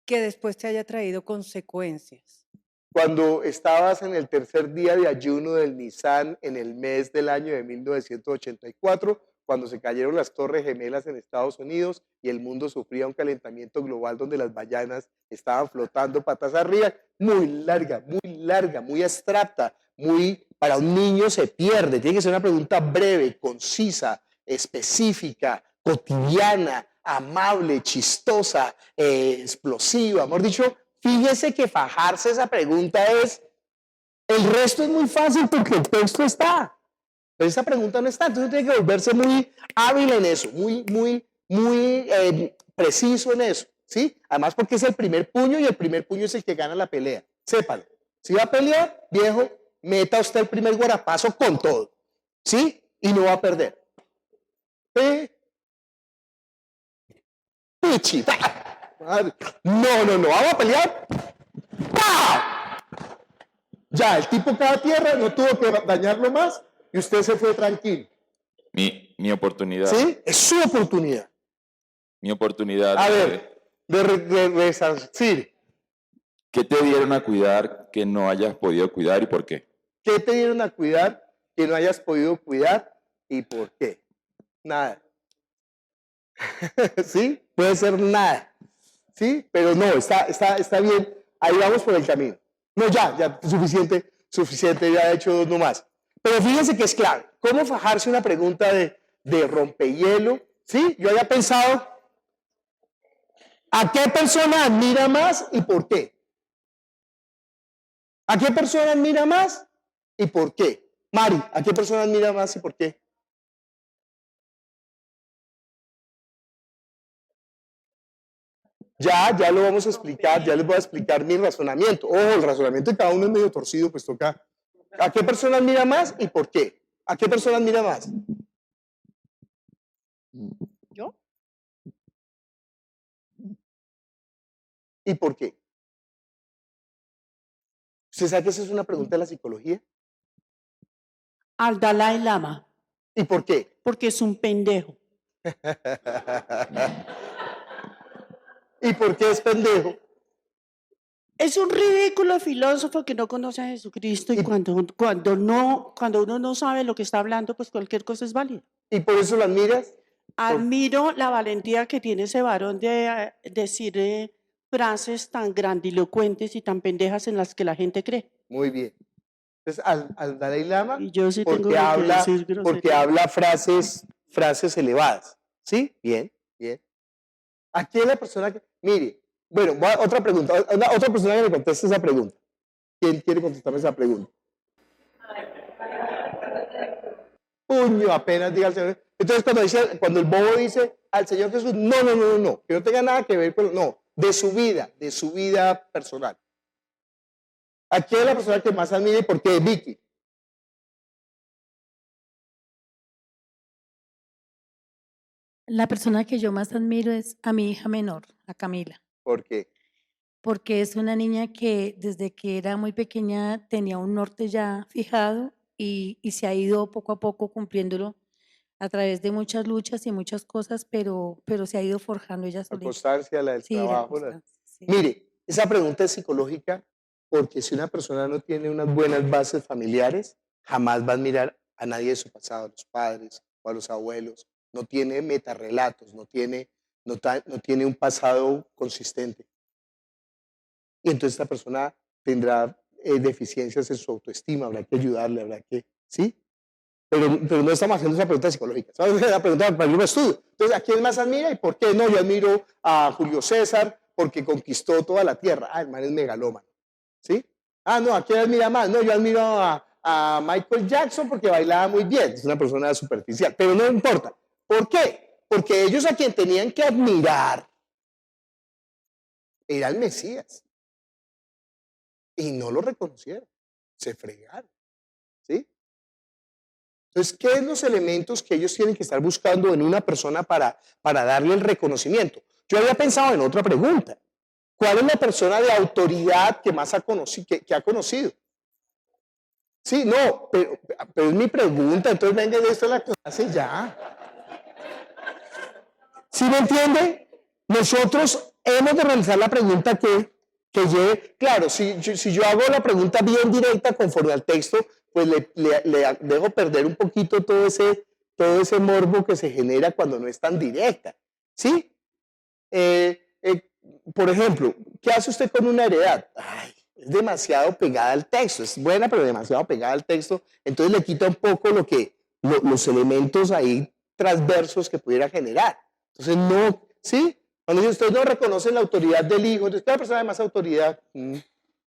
que después te haya traído consecuencias? Cuando estabas en el tercer día de ayuno del Nisan en el mes del año de 1984, cuando se cayeron las Torres Gemelas en Estados Unidos y el mundo sufría un calentamiento global donde las ballenas estaban flotando patas arriba, muy larga, muy abstracta, para un niño se pierde. Tiene que ser una pregunta breve, concisa, específica, cotidiana, amable, chistosa, explosiva. Mejor dicho, fíjese que fajarse esa pregunta el resto es muy fácil porque el texto está. Pero esa pregunta no está, entonces tiene que volverse muy hábil en eso, muy preciso en eso, ¿sí? Además porque es el primer puño y el primer puño es el que gana la pelea. Sépalo. Si va a pelear, viejo, meta usted el primer guarapazo con todo, ¿sí? Y no va a perder. Pichi. No, vamos a pelear. ¡Pah! Ya, el tipo cada tierra, no tuvo que dañarlo más y usted se fue tranquilo. Mi oportunidad. ¿Sí? Es su oportunidad. Mi oportunidad. A ver, de resarcir. ¿Qué te dieron a cuidar que no hayas podido cuidar y por qué? ¿Qué te dieron a cuidar que no hayas podido cuidar y por qué? Nada. ¿Sí? Puede ser nada. ¿Sí? Pero no, está bien. Ahí vamos por el camino. No, ya, suficiente, ya he hecho dos nomás. Pero fíjense que es clave. ¿Cómo fajarse una pregunta de rompehielo? ¿Sí? Yo había pensado, ¿a qué persona admira más y por qué? ¿A qué persona admira más y por qué? Mari, ¿a qué persona admira más y por qué? Ya lo vamos a explicar, ya les voy a explicar mi razonamiento. Ojo, el razonamiento de cada uno es medio torcido, pues toca. ¿A qué persona admira más y por qué? ¿A qué persona admira más? ¿Yo? ¿Y por qué? ¿Usted sabe que esa es una pregunta de la psicología? Al Dalai Lama. ¿Y por qué? Porque es un pendejo. ¿Y por qué es pendejo? Es un ridículo filósofo que no conoce a Jesucristo y cuando uno no sabe lo que está hablando, pues cualquier cosa es válida. ¿Y por eso lo admiras? Admiro la valentía que tiene ese varón de decir frases tan grandilocuentes y tan pendejas en las que la gente cree. Muy bien. Entonces, al Dalai Lama, Y yo sí porque, tengo que habla, decir groserías. porque habla frases elevadas. ¿Sí? Bien. ¿A quién es la persona que...? Mire, bueno, otra pregunta. Otra persona que me conteste esa pregunta. ¿Quién quiere contestarme esa pregunta? Puño, apenas diga al Señor. Entonces, cuando el bobo dice al Señor Jesús, no, que no tenga nada que ver con... No, de su vida personal. ¿A quién es la persona que más admira y por qué? Vicky. La persona que yo más admiro es a mi hija menor, a Camila. ¿Por qué? Porque es una niña que desde que era muy pequeña tenía un norte ya fijado y se ha ido poco a poco cumpliéndolo a través de muchas luchas y muchas cosas, pero se ha ido forjando ella La solita. constancia, la del Sí, la trabajo. constancia, sí. Mire, esa pregunta es psicológica porque si una persona no tiene unas buenas bases familiares, jamás va a admirar a nadie de su pasado, a los padres o a los abuelos. No tiene metarrelatos, no tiene un pasado consistente. Y entonces esta persona tendrá deficiencias en su autoestima, habrá que ayudarle, ¿sí? Pero no estamos haciendo esa pregunta psicológica, estamos haciendo la pregunta para el mismo estudio. Entonces, ¿a quién más admira y por qué? No, yo admiro a Julio César porque conquistó toda la tierra. El man es megalómano, ¿sí? No, ¿a quién admira más? No, yo admiro a Michael Jackson porque bailaba muy bien, es una persona superficial, pero no importa. ¿Por qué? Porque ellos a quien tenían que admirar era el Mesías. Y no lo reconocieron. se fregaron. ¿Sí? Entonces, ¿qué son los elementos que ellos tienen que estar buscando en una persona para darle el reconocimiento? Yo había pensado en otra pregunta. ¿Cuál es la persona de autoridad que más ha conocido, que ha conocido? Sí, no, pero es mi pregunta, entonces venga, esto es la clase ya. ¿Sí me entiende? Nosotros hemos de realizar la pregunta que lleve, claro, si yo hago la pregunta bien directa conforme al texto, pues le dejo perder un poquito todo ese morbo que se genera cuando no es tan directa. ¿Sí? Por ejemplo, ¿qué hace usted con una heredad? Ay, es demasiado pegada al texto, es buena, pero demasiado pegada al texto, entonces le quita un poco los elementos ahí transversos que pudiera generar. Entonces, no, ¿sí? Cuando ustedes no reconocen la autoridad del hijo, entonces cada persona de más autoridad,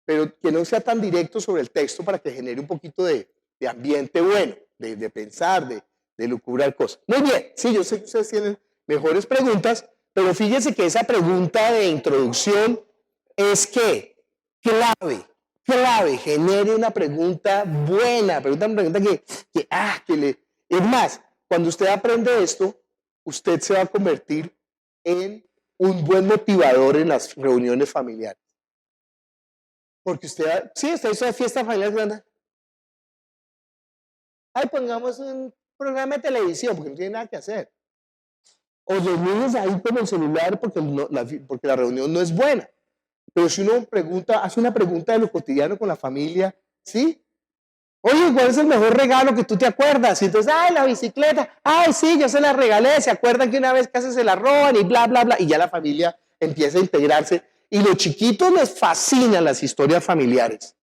pero que no sea tan directo sobre el texto para que genere un poquito de ambiente bueno, de pensar, de lucubrar cosas. Muy bien, sí, yo sé que ustedes tienen mejores preguntas, pero fíjense que esa pregunta de introducción es que clave, genere una pregunta buena, una pregunta que le... Es más, cuando usted aprende esto, usted se va a convertir en un buen motivador en las reuniones familiares. Porque usted hizo de fiesta familiar grande. Ay, pongamos un programa de televisión, porque no tiene nada que hacer. O los niños ahí con el celular porque la reunión no es buena. Pero si uno hace una pregunta de lo cotidiano con la familia, ¿sí? Oye, ¿cuál es el mejor regalo que tú te acuerdas? Y entonces, ay, la bicicleta, ay, sí, yo se la regalé, ¿se acuerdan que una vez casi se la roban y bla, bla, bla? Y ya la familia empieza a integrarse. Y los chiquitos les fascinan las historias familiares.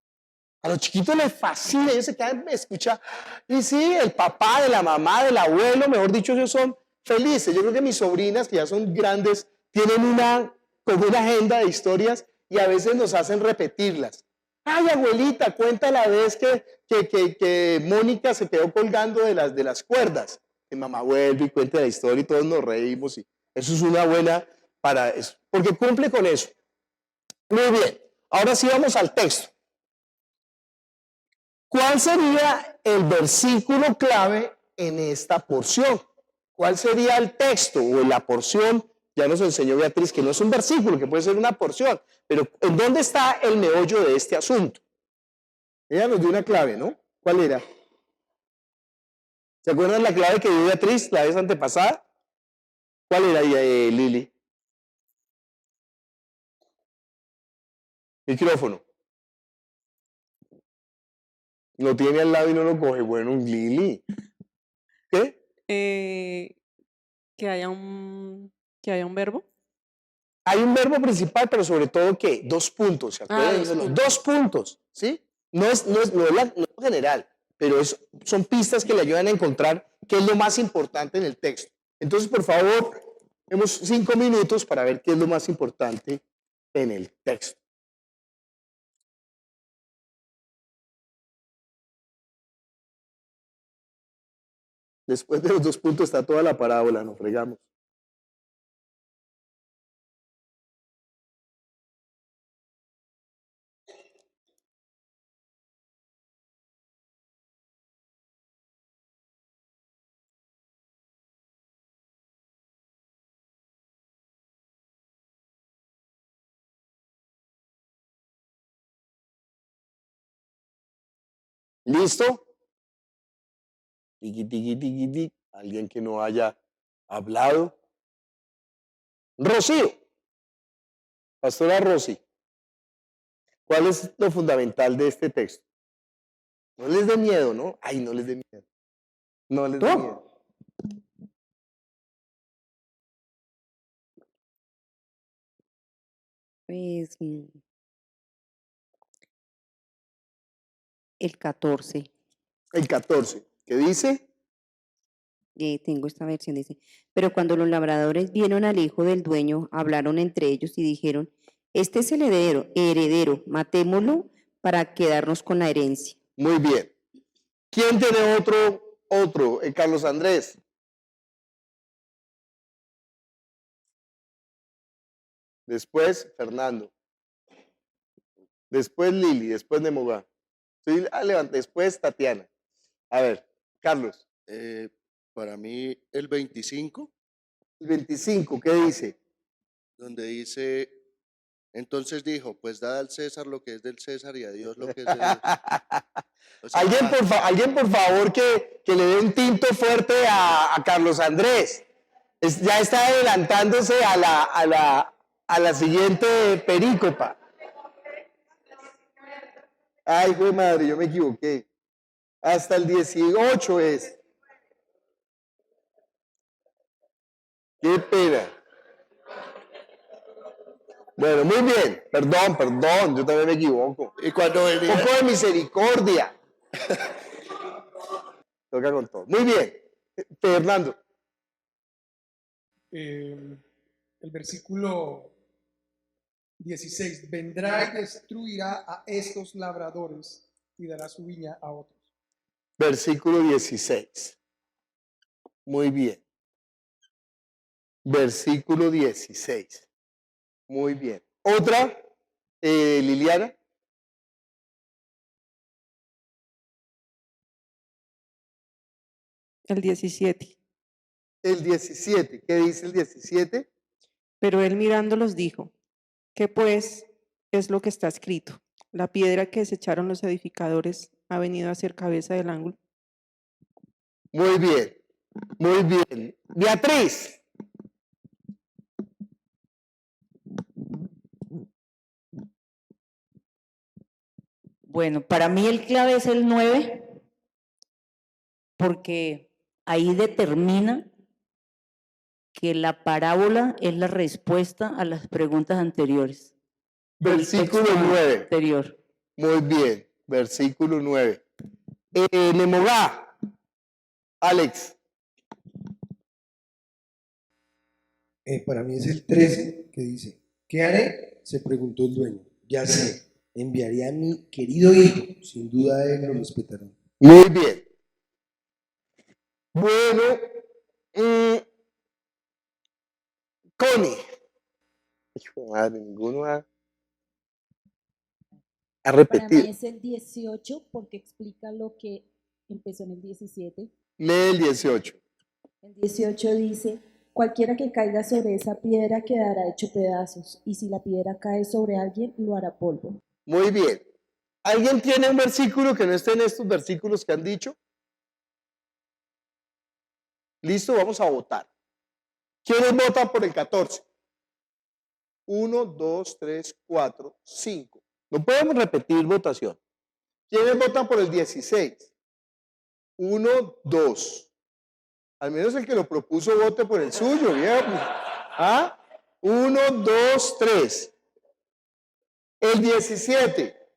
A los chiquitos les fascina, ellos se quedan, escucha, y sí, el papá, de la mamá, del abuelo, mejor dicho, ellos son felices. Yo creo que mis sobrinas, que ya son grandes, tienen como una agenda de historias y a veces nos hacen repetirlas. Ay, abuelita, cuenta la vez que Mónica se quedó colgando de las cuerdas. Y mamá vuelve y cuenta la historia y todos nos reímos. Y eso es una buena para eso, porque cumple con eso. Muy bien, ahora sí vamos al texto. ¿Cuál sería el versículo clave en esta porción? ¿Cuál sería el texto o la porción? Ya nos enseñó Beatriz que no es un versículo, que puede ser una porción, pero ¿en dónde está el meollo de este asunto? Ella nos dio una clave, ¿no? ¿Cuál era? ¿Se acuerdan la clave que dio Beatriz la vez antepasada? ¿Cuál era, Lili? Micrófono. Lo tiene al lado y no lo coge. Bueno, Lili. ¿Qué? Que haya un verbo. Hay un verbo principal, pero sobre todo, ¿qué? 2 puntos. ¿Se acuerdan? 2 puntos, ¿sí? No es lo general, pero son pistas que le ayudan a encontrar qué es lo más importante en el texto. Entonces, por favor, tenemos 5 minutos para ver qué es lo más importante en el texto. Después de los 2 puntos está toda la parábola, nos fregamos. ¿Listo? Tiki. Alguien que no haya hablado. Rocío. Pastora Rosy. ¿Cuál es lo fundamental de este texto? No les dé miedo, ¿no? Ay, no les dé miedo. No les dé miedo. Pues el 14. El 14. ¿Qué dice? Tengo esta versión, dice, pero cuando los labradores vieron al hijo del dueño, hablaron entre ellos y dijeron, este es el heredero, matémoslo para quedarnos con la herencia. Muy bien. ¿Quién tiene otro? Carlos Andrés. Después, Fernando. Después, Lili. Después, Nemogá. Después Tatiana. A ver, Carlos. Para mí, el 25. El 25, ¿qué dice? Donde dice, entonces dijo, pues da al César lo que es del César y a Dios lo que es de Dios. O sea, alguien por favor que le dé un tinto fuerte a Carlos Andrés. Ya está adelantándose a la siguiente perícopa. Ay, güey madre, yo me equivoqué. Hasta el 18 es. Qué pena. Bueno, muy bien. Perdón, yo también me equivoco. Y cuando venía... Un poco de misericordia. Toca con todo. Muy bien. Fernando. El versículo 16. Vendrá y destruirá a estos labradores y dará su viña a otros. Versículo 16. Muy bien. Versículo 16. Muy bien. Otra, Liliana. El 17. El 17. ¿Qué dice el 17? Pero él mirándolos dijo, ¿qué pues es lo que está escrito? La piedra que desecharon los edificadores ha venido a ser cabeza del ángulo. Muy bien, muy bien. Beatriz. Bueno, para mí el clave es el 9, porque ahí determina que la parábola es la respuesta a las preguntas anteriores. Versículo 9. Anterior. Muy bien, versículo 9. Nemogá. Alex. Para mí es el 13 que dice, ¿qué haré? Se preguntó el dueño. Ya sé, enviaré a mi querido hijo, sin duda él lo respetará. Muy bien. Bueno, Connie. Hijo de madre, ninguno ha Para repetido. mí es el 18 porque explica lo que empezó en el 17. Lee el 18. El 18 dice, cualquiera que caiga sobre esa piedra quedará hecho pedazos, y si la piedra cae sobre alguien, lo hará polvo. Muy bien. ¿Alguien tiene un versículo que no esté en estos versículos que han dicho? Listo, vamos a votar. ¿Quiénes votan por el 14? 1, 2, 3, 4, 5. No podemos repetir votación. ¿Quiénes votan por el 16? 1, 2. Al menos el que lo propuso vote por el suyo, viejo. ¿Ah? 1, 2, 3. El 17.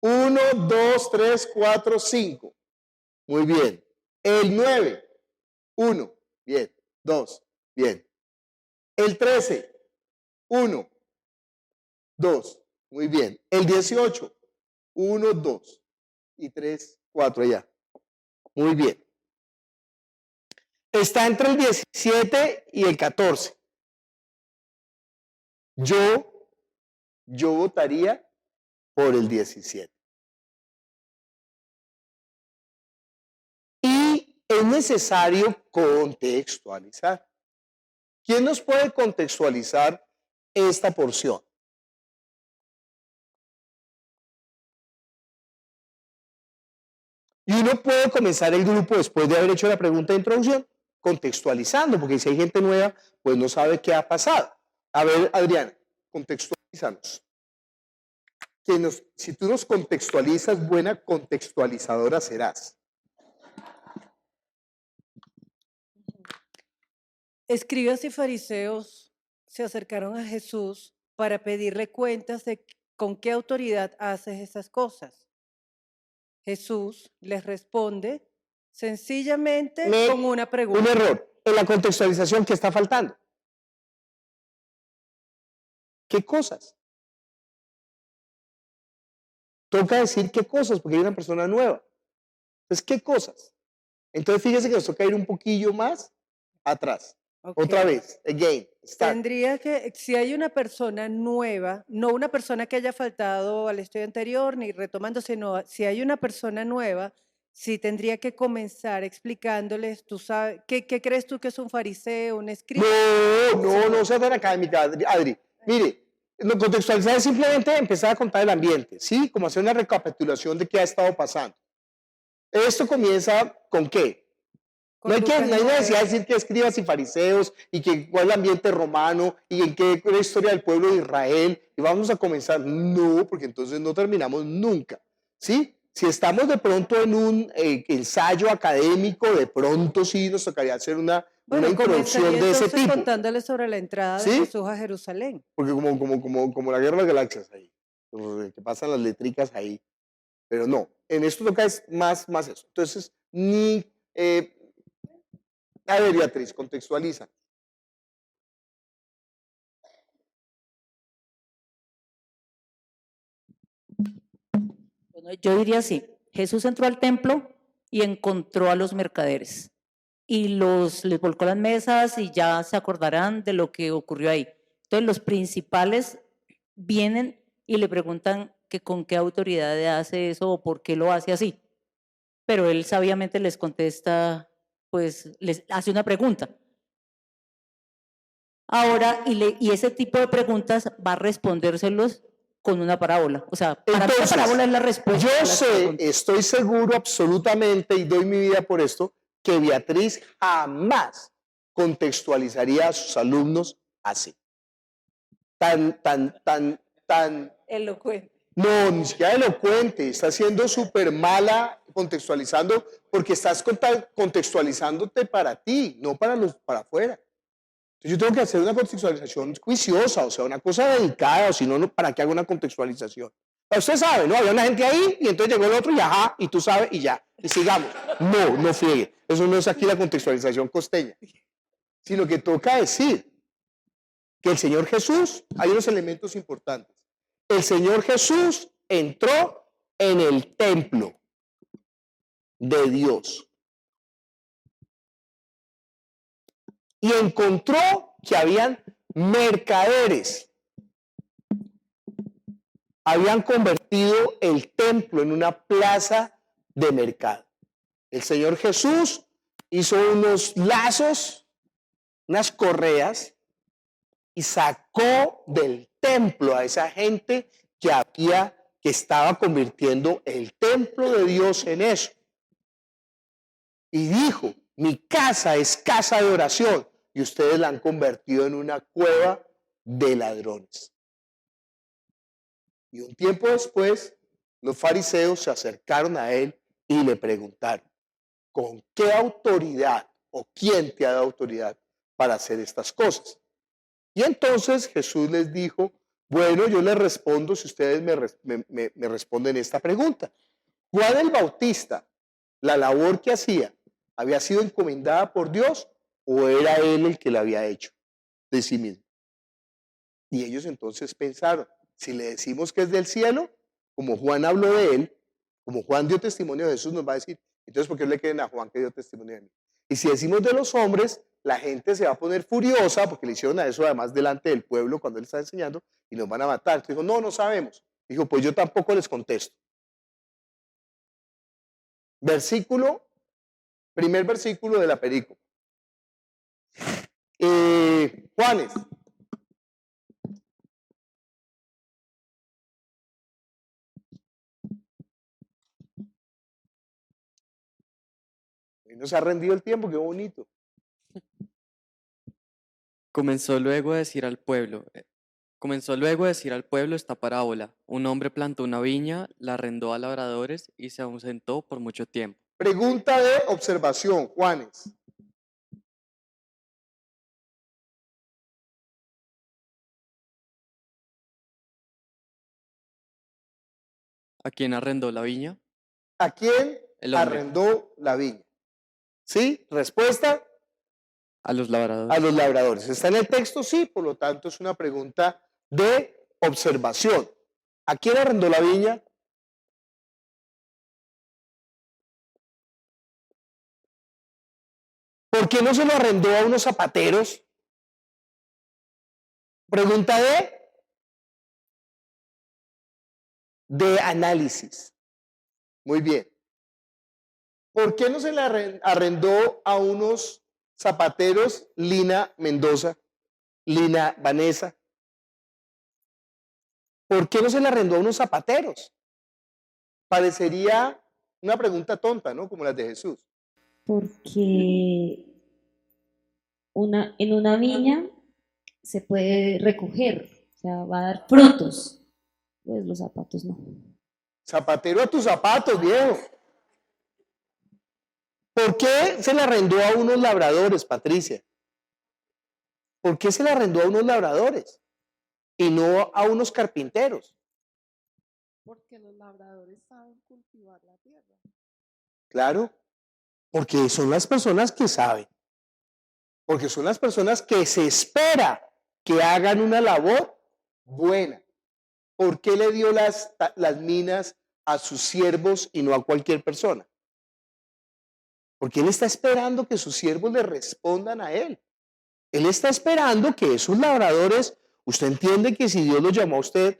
1, 2, 3, 4, 5. Muy bien. El 9. 1. Bien. 2. Bien. El 13. 1. 2. Muy bien. El 18. 1, 2. Y 3, 4 allá. Muy bien. Está entre el 17 y el 14. Yo votaría por el 17. Y es necesario contextualizar. ¿Quién nos puede contextualizar esta porción? Y uno puede comenzar el grupo después de haber hecho la pregunta de introducción, contextualizando, porque si hay gente nueva, pues no sabe qué ha pasado. A ver, Adriana, contextualízanos. Si tú nos contextualizas, buena contextualizadora serás. Escribas y fariseos se acercaron a Jesús para pedirle cuentas de con qué autoridad haces esas cosas. Jesús les responde sencillamente con una pregunta. Un error en la contextualización que está faltando. ¿Qué cosas? Toca decir qué cosas, porque hay una persona nueva. Entonces, ¿qué cosas? Entonces, fíjese que nos toca ir un poquillo más atrás. Otra Ok. vez, again, start. Tendría que, si hay una persona nueva, no una persona que haya faltado al estudio anterior ni retomando, sino si hay una persona nueva, sí tendría que comenzar explicándoles, tú sabes, ¿qué crees tú que es un fariseo, un escriba? No sea tan académica, Adri. Mire, lo contextualizar es simplemente empezar a contar el ambiente, ¿sí? Como hacer una recapitulación de qué ha estado pasando. Esto comienza con qué. No hay necesidad de decir que escribas y fariseos y que cuál es el ambiente romano y en qué es la historia del pueblo de Israel y vamos a comenzar. No, porque entonces no terminamos nunca, ¿sí? Si estamos de pronto en un ensayo académico, de pronto sí nos tocaría hacer una introducción Comenzaría de ese entonces tipo. contándoles sobre la entrada de ¿Sí? Jesús a Jerusalén. Porque como la guerra de las galaxias ahí, que pasan las letricas ahí. Pero no, en esto toca es más eso. Entonces, a ver, Beatriz, contextualiza. Bueno, yo diría así, Jesús entró al templo y encontró a los mercaderes y les volcó las mesas y ya se acordarán de lo que ocurrió ahí. Entonces los principales vienen y le preguntan que con qué autoridad hace eso o por qué lo hace así. Pero él sabiamente les contesta, pues les hace una pregunta. Ahora, y ese tipo de preguntas va a respondérselos con una parábola. O sea, para mí la parábola es la respuesta. Yo sé, estoy seguro absolutamente y doy mi vida por esto, que Beatriz jamás contextualizaría a sus alumnos así. Tan elocuente. No, ni siquiera elocuente, está siendo súper mala contextualizando porque estás contextualizándote para ti, no para afuera. Entonces yo tengo que hacer una contextualización juiciosa, o sea, una cosa dedicada, o si no, ¿para qué hago una contextualización? Usted sabe, ¿no? Había una gente ahí y entonces llegó el otro y ajá, y tú sabes y ya, y sigamos. No friegue, eso no es aquí la contextualización costeña, sino que toca decir que el Señor Jesús, hay unos elementos importantes. El Señor Jesús entró en el templo de Dios y encontró que habían mercaderes. Habían convertido el templo en una plaza de mercado. El Señor Jesús hizo unos lazos, unas correas y sacó del templo a esa gente que estaba convirtiendo el templo de Dios en eso. Y dijo, mi casa es casa de oración y ustedes la han convertido en una cueva de ladrones. Y un tiempo después, los fariseos se acercaron a él y le preguntaron, ¿con qué autoridad o quién te ha dado autoridad para hacer estas cosas? Y entonces Jesús les dijo, bueno, yo les respondo si ustedes me responden esta pregunta. Juan el Bautista, la labor que hacía, ¿había sido encomendada por Dios o era él el que la había hecho de sí mismo? Y ellos entonces pensaron, si le decimos que es del cielo, como Juan habló de él, como Juan dio testimonio de Jesús, nos va a decir, entonces ¿por qué le creen a Juan que dio testimonio de mí? Y si decimos de los hombres, la gente se va a poner furiosa porque le hicieron a eso además delante del pueblo cuando él estaba enseñando y nos van a matar. Entonces dijo, no sabemos. Dijo, pues yo tampoco les contesto. Primer versículo de la película. Juanes. Y nos ha rendido el tiempo, qué bonito. Comenzó luego a decir al pueblo esta parábola. Un hombre plantó una viña, la arrendó a labradores y se ausentó por mucho tiempo. Pregunta de observación, Juanes. ¿A quién arrendó la viña? ¿A quién El hombre. arrendó la viña? ¿Sí? Respuesta. A los labradores. A los labradores. ¿Está en el texto? Sí, por lo tanto es una pregunta de observación. ¿A quién arrendó la viña? ¿Por qué no se lo arrendó a unos zapateros? Pregunta de análisis. Muy bien. ¿Por qué no se le arrendó a unos zapateros, Lina Mendoza, Lina Vanessa? ¿Por qué no se le arrendó a unos zapateros? Parecería una pregunta tonta, ¿no? Como las de Jesús. Porque en una viña se puede recoger, o sea, va a dar frutos. Pues los zapatos no. Zapatero a tus zapatos, viejo. ¿Por qué se le arrendó a unos labradores, Patricia? ¿Por qué se le arrendó a unos labradores y no a unos carpinteros? Porque los labradores saben cultivar la tierra. Claro, porque son las personas que saben. Porque son las personas que se espera que hagan una labor buena. ¿Por qué le dio las minas a sus siervos y no a cualquier persona? Porque él está esperando que sus siervos le respondan a él. Él está esperando que esos labradores, usted entiende que si Dios lo llamó a usted,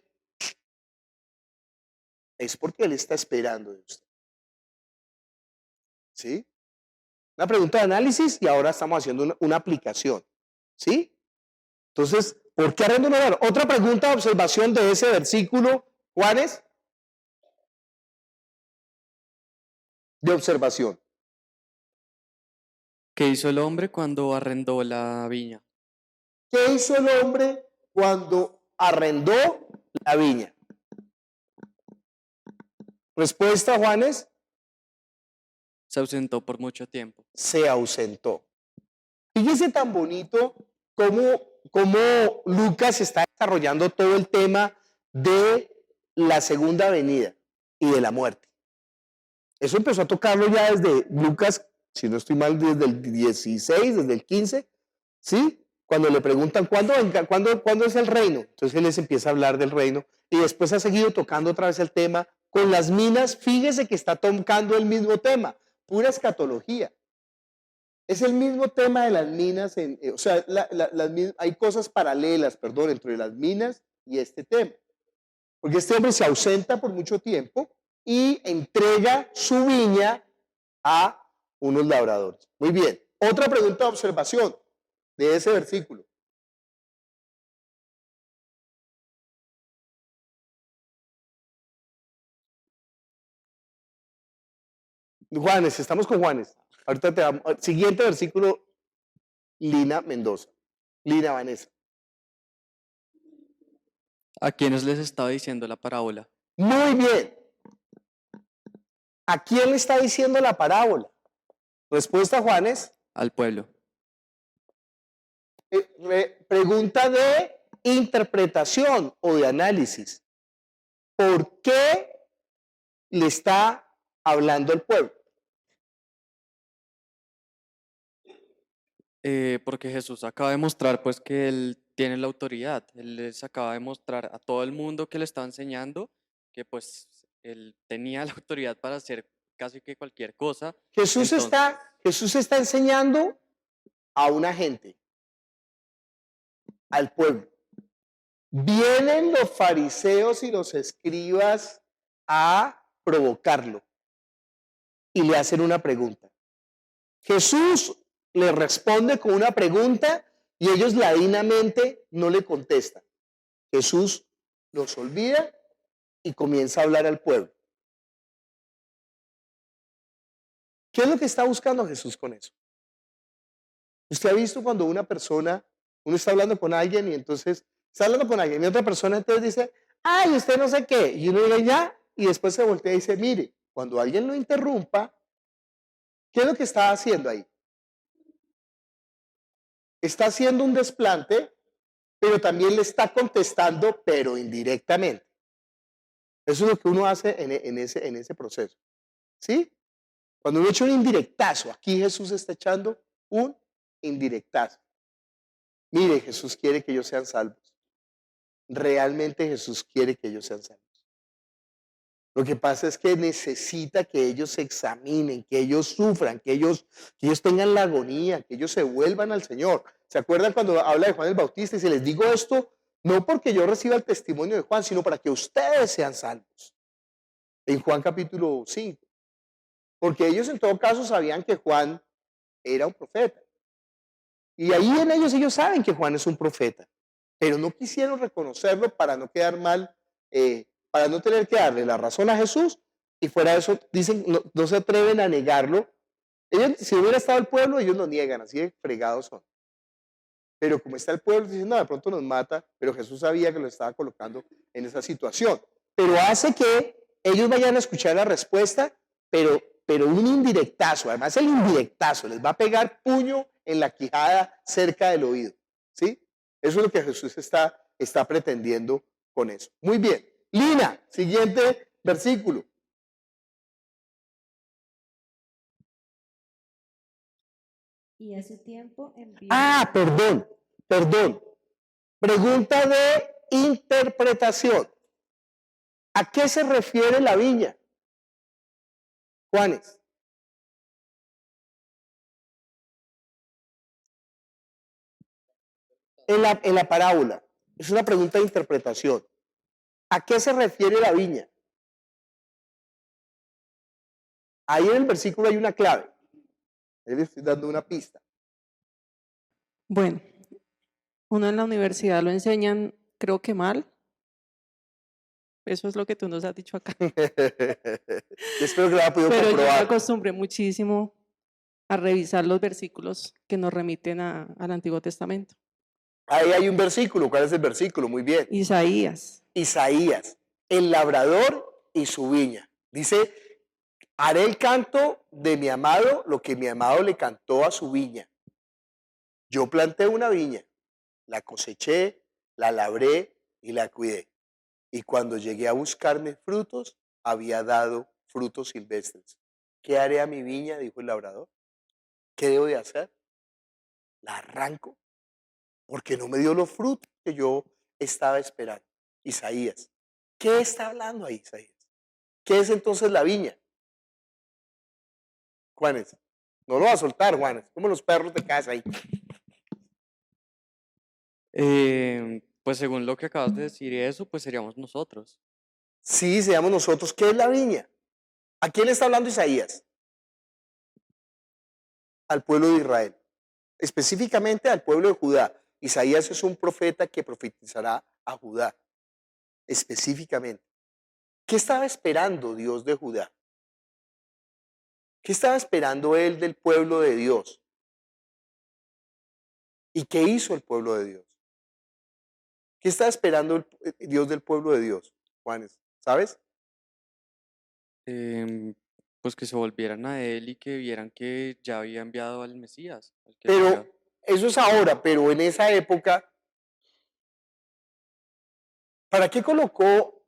es porque él está esperando de usted. ¿Sí? Una pregunta de análisis y ahora estamos haciendo una aplicación. ¿Sí? Entonces, ¿por qué arrendo un labrador? Otra pregunta de observación de ese versículo, Juanes. De observación. ¿Qué hizo el hombre cuando arrendó la viña? ¿Qué hizo el hombre cuando arrendó la viña? Respuesta, Juanes. Se ausentó por mucho tiempo. Se ausentó. Fíjese tan bonito cómo Lucas está desarrollando todo el tema de la segunda venida y de la muerte. Eso empezó a tocarlo ya desde Lucas, si no estoy mal, desde el 16, desde el 15, ¿sí? Cuando le preguntan, ¿cuándo es el reino? Entonces él les empieza a hablar del reino y después ha seguido tocando otra vez el tema. Con las minas, fíjese que está tocando el mismo tema, pura escatología. Es el mismo tema de las minas, o sea, hay cosas paralelas, perdón, entre las minas y este tema. Porque este hombre se ausenta por mucho tiempo y entrega su viña a unos labradores. Muy bien. Otra pregunta de observación de ese versículo. Juanes, estamos con Juanes. Ahorita te vamos. Siguiente versículo, Lina Mendoza. Lina Vanessa. ¿A quiénes les estaba diciendo la parábola? Muy bien. ¿A quién le está diciendo la parábola? Respuesta, Juanes. Al pueblo. Pregunta de interpretación o de análisis. ¿Por qué le está hablando al pueblo? Porque Jesús acaba de mostrar pues que Él tiene la autoridad. Él les acaba de mostrar a todo el mundo que le estaba enseñando que pues Él tenía la autoridad para hacer casi que cualquier cosa. Jesús está enseñando a una gente, al pueblo. Vienen los fariseos y los escribas a provocarlo y le hacen una pregunta. Jesús le responde con una pregunta y ellos ladinamente no le contestan. Jesús los olvida y comienza a hablar al pueblo. ¿Qué es lo que está buscando Jesús con eso? Usted ha visto cuando uno está hablando con alguien y entonces está hablando con alguien y otra persona entonces dice, ay, usted no sé qué, y uno dice ya, y después se voltea y dice, mire, cuando alguien lo interrumpa, ¿qué es lo que está haciendo ahí? Está haciendo un desplante, pero también le está contestando, pero indirectamente. Eso es lo que uno hace en ese proceso. ¿Sí? Cuando uno echa un indirectazo, aquí Jesús está echando un indirectazo. Mire, Jesús quiere que ellos sean salvos. Realmente Jesús quiere que ellos sean salvos. Lo que pasa es que necesita que ellos se examinen, que ellos sufran, que ellos tengan la agonía, que ellos se vuelvan al Señor. ¿Se acuerdan cuando habla de Juan el Bautista? Y se les digo esto no porque yo reciba el testimonio de Juan, sino para que ustedes sean salvos. En Juan capítulo 5. Porque ellos en todo caso sabían que Juan era un profeta. Y ahí en ellos saben que Juan es un profeta. Pero no quisieron reconocerlo para no quedar mal, para no tener que darle la razón a Jesús. Y fuera de eso, dicen, no se atreven a negarlo. Ellos, si hubiera estado el pueblo, ellos lo niegan, así de fregados son. Pero como está el pueblo, dicen, no, de pronto nos mata, pero Jesús sabía que lo estaba colocando en esa situación. Pero hace que ellos vayan a escuchar la respuesta, pero un indirectazo, además el indirectazo les va a pegar puño en la quijada cerca del oído, ¿sí? Eso es lo que Jesús está pretendiendo con eso. Muy bien. Lina, siguiente versículo. Y a su tiempo envió. Perdón. Pregunta de interpretación. ¿A qué se refiere la viña? Juanes. En la parábola. Es una pregunta de interpretación. ¿A qué se refiere la viña? Ahí en el versículo hay una clave. Ahí le estoy dando una pista. Bueno, uno en la universidad lo enseñan, creo que mal. Eso es lo que tú nos has dicho acá. Espero que lo haya podido Pero yo me comprobar. acostumbré muchísimo a revisar los versículos que nos remiten al Antiguo Testamento. Ahí hay un versículo. ¿Cuál es el versículo? Muy bien. Isaías. Isaías, el labrador y su viña. Dice, haré el canto de mi amado, lo que mi amado le cantó a su viña. Yo planté una viña, la coseché, la labré y la cuidé. Y cuando llegué a buscarme frutos, había dado frutos silvestres. ¿Qué haré a mi viña? Dijo el labrador. ¿Qué debo de hacer? La arranco, porque no me dio los frutos que yo estaba esperando. Isaías. ¿Qué está hablando ahí Isaías? ¿Qué es entonces la viña? Juanes, no lo va a soltar, Juanes, como los perros de casa ahí. Pues según lo que acabas de decir y eso, pues seríamos nosotros. Sí, seamos nosotros. ¿Qué es la viña? ¿A quién le está hablando Isaías? Al pueblo de Israel, específicamente al pueblo de Judá. Isaías es un profeta que profetizará a Judá, específicamente. ¿Qué estaba esperando Dios de Judá? ¿Qué estaba esperando él del pueblo de Dios? ¿Y qué hizo el pueblo de Dios? ¿Qué estaba esperando Dios del pueblo de Dios, Juanes? ¿Sabes? Pues que se volvieran a él y que vieran que ya había enviado al Mesías. Pero eso es ahora, pero en esa época, ¿para qué colocó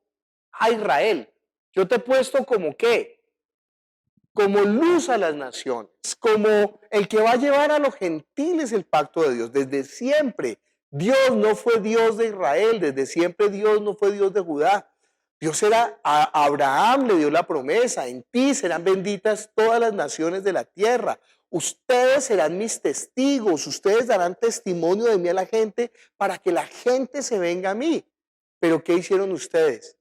a Israel? Yo te he puesto como qué, como luz a las naciones, como el que va a llevar a los gentiles el pacto de Dios. Desde siempre, Dios no fue Dios de Israel, desde siempre Dios no fue Dios de Judá. Dios era, a Abraham le dio la promesa, en ti serán benditas todas las naciones de la tierra. Ustedes serán mis testigos, ustedes darán testimonio de mí a la gente para que la gente se venga a mí. Pero ¿qué hicieron ustedes?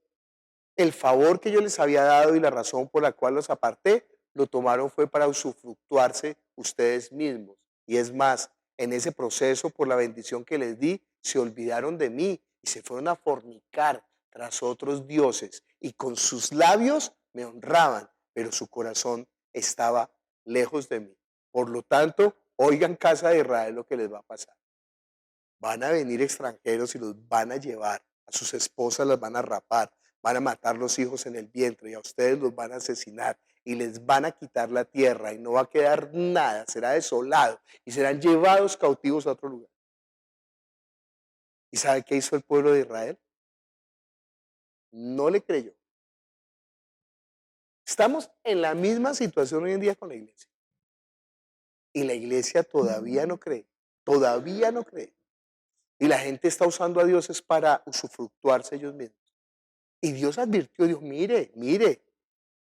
El favor que yo les había dado y la razón por la cual los aparté, lo tomaron fue para usufructuarse ustedes mismos. Y es más, en ese proceso, por la bendición que les di, se olvidaron de mí y se fueron a fornicar tras otros dioses. Y con sus labios me honraban, pero su corazón estaba lejos de mí. Por lo tanto, oigan, casa de Israel, lo que les va a pasar. Van a venir extranjeros y los van a llevar. A sus esposas las van a rapar. Van a matar los hijos en el vientre y a ustedes los van a asesinar y les van a quitar la tierra y no va a quedar nada, será desolado y serán llevados cautivos a otro lugar. ¿Y sabe qué hizo el pueblo de Israel? No le creyó. Estamos en la misma situación hoy en día con la iglesia. Y la iglesia todavía no cree, todavía no cree. Y la gente está usando a dioses para usufructuarse ellos mismos. Y Dios advirtió, dijo, mire,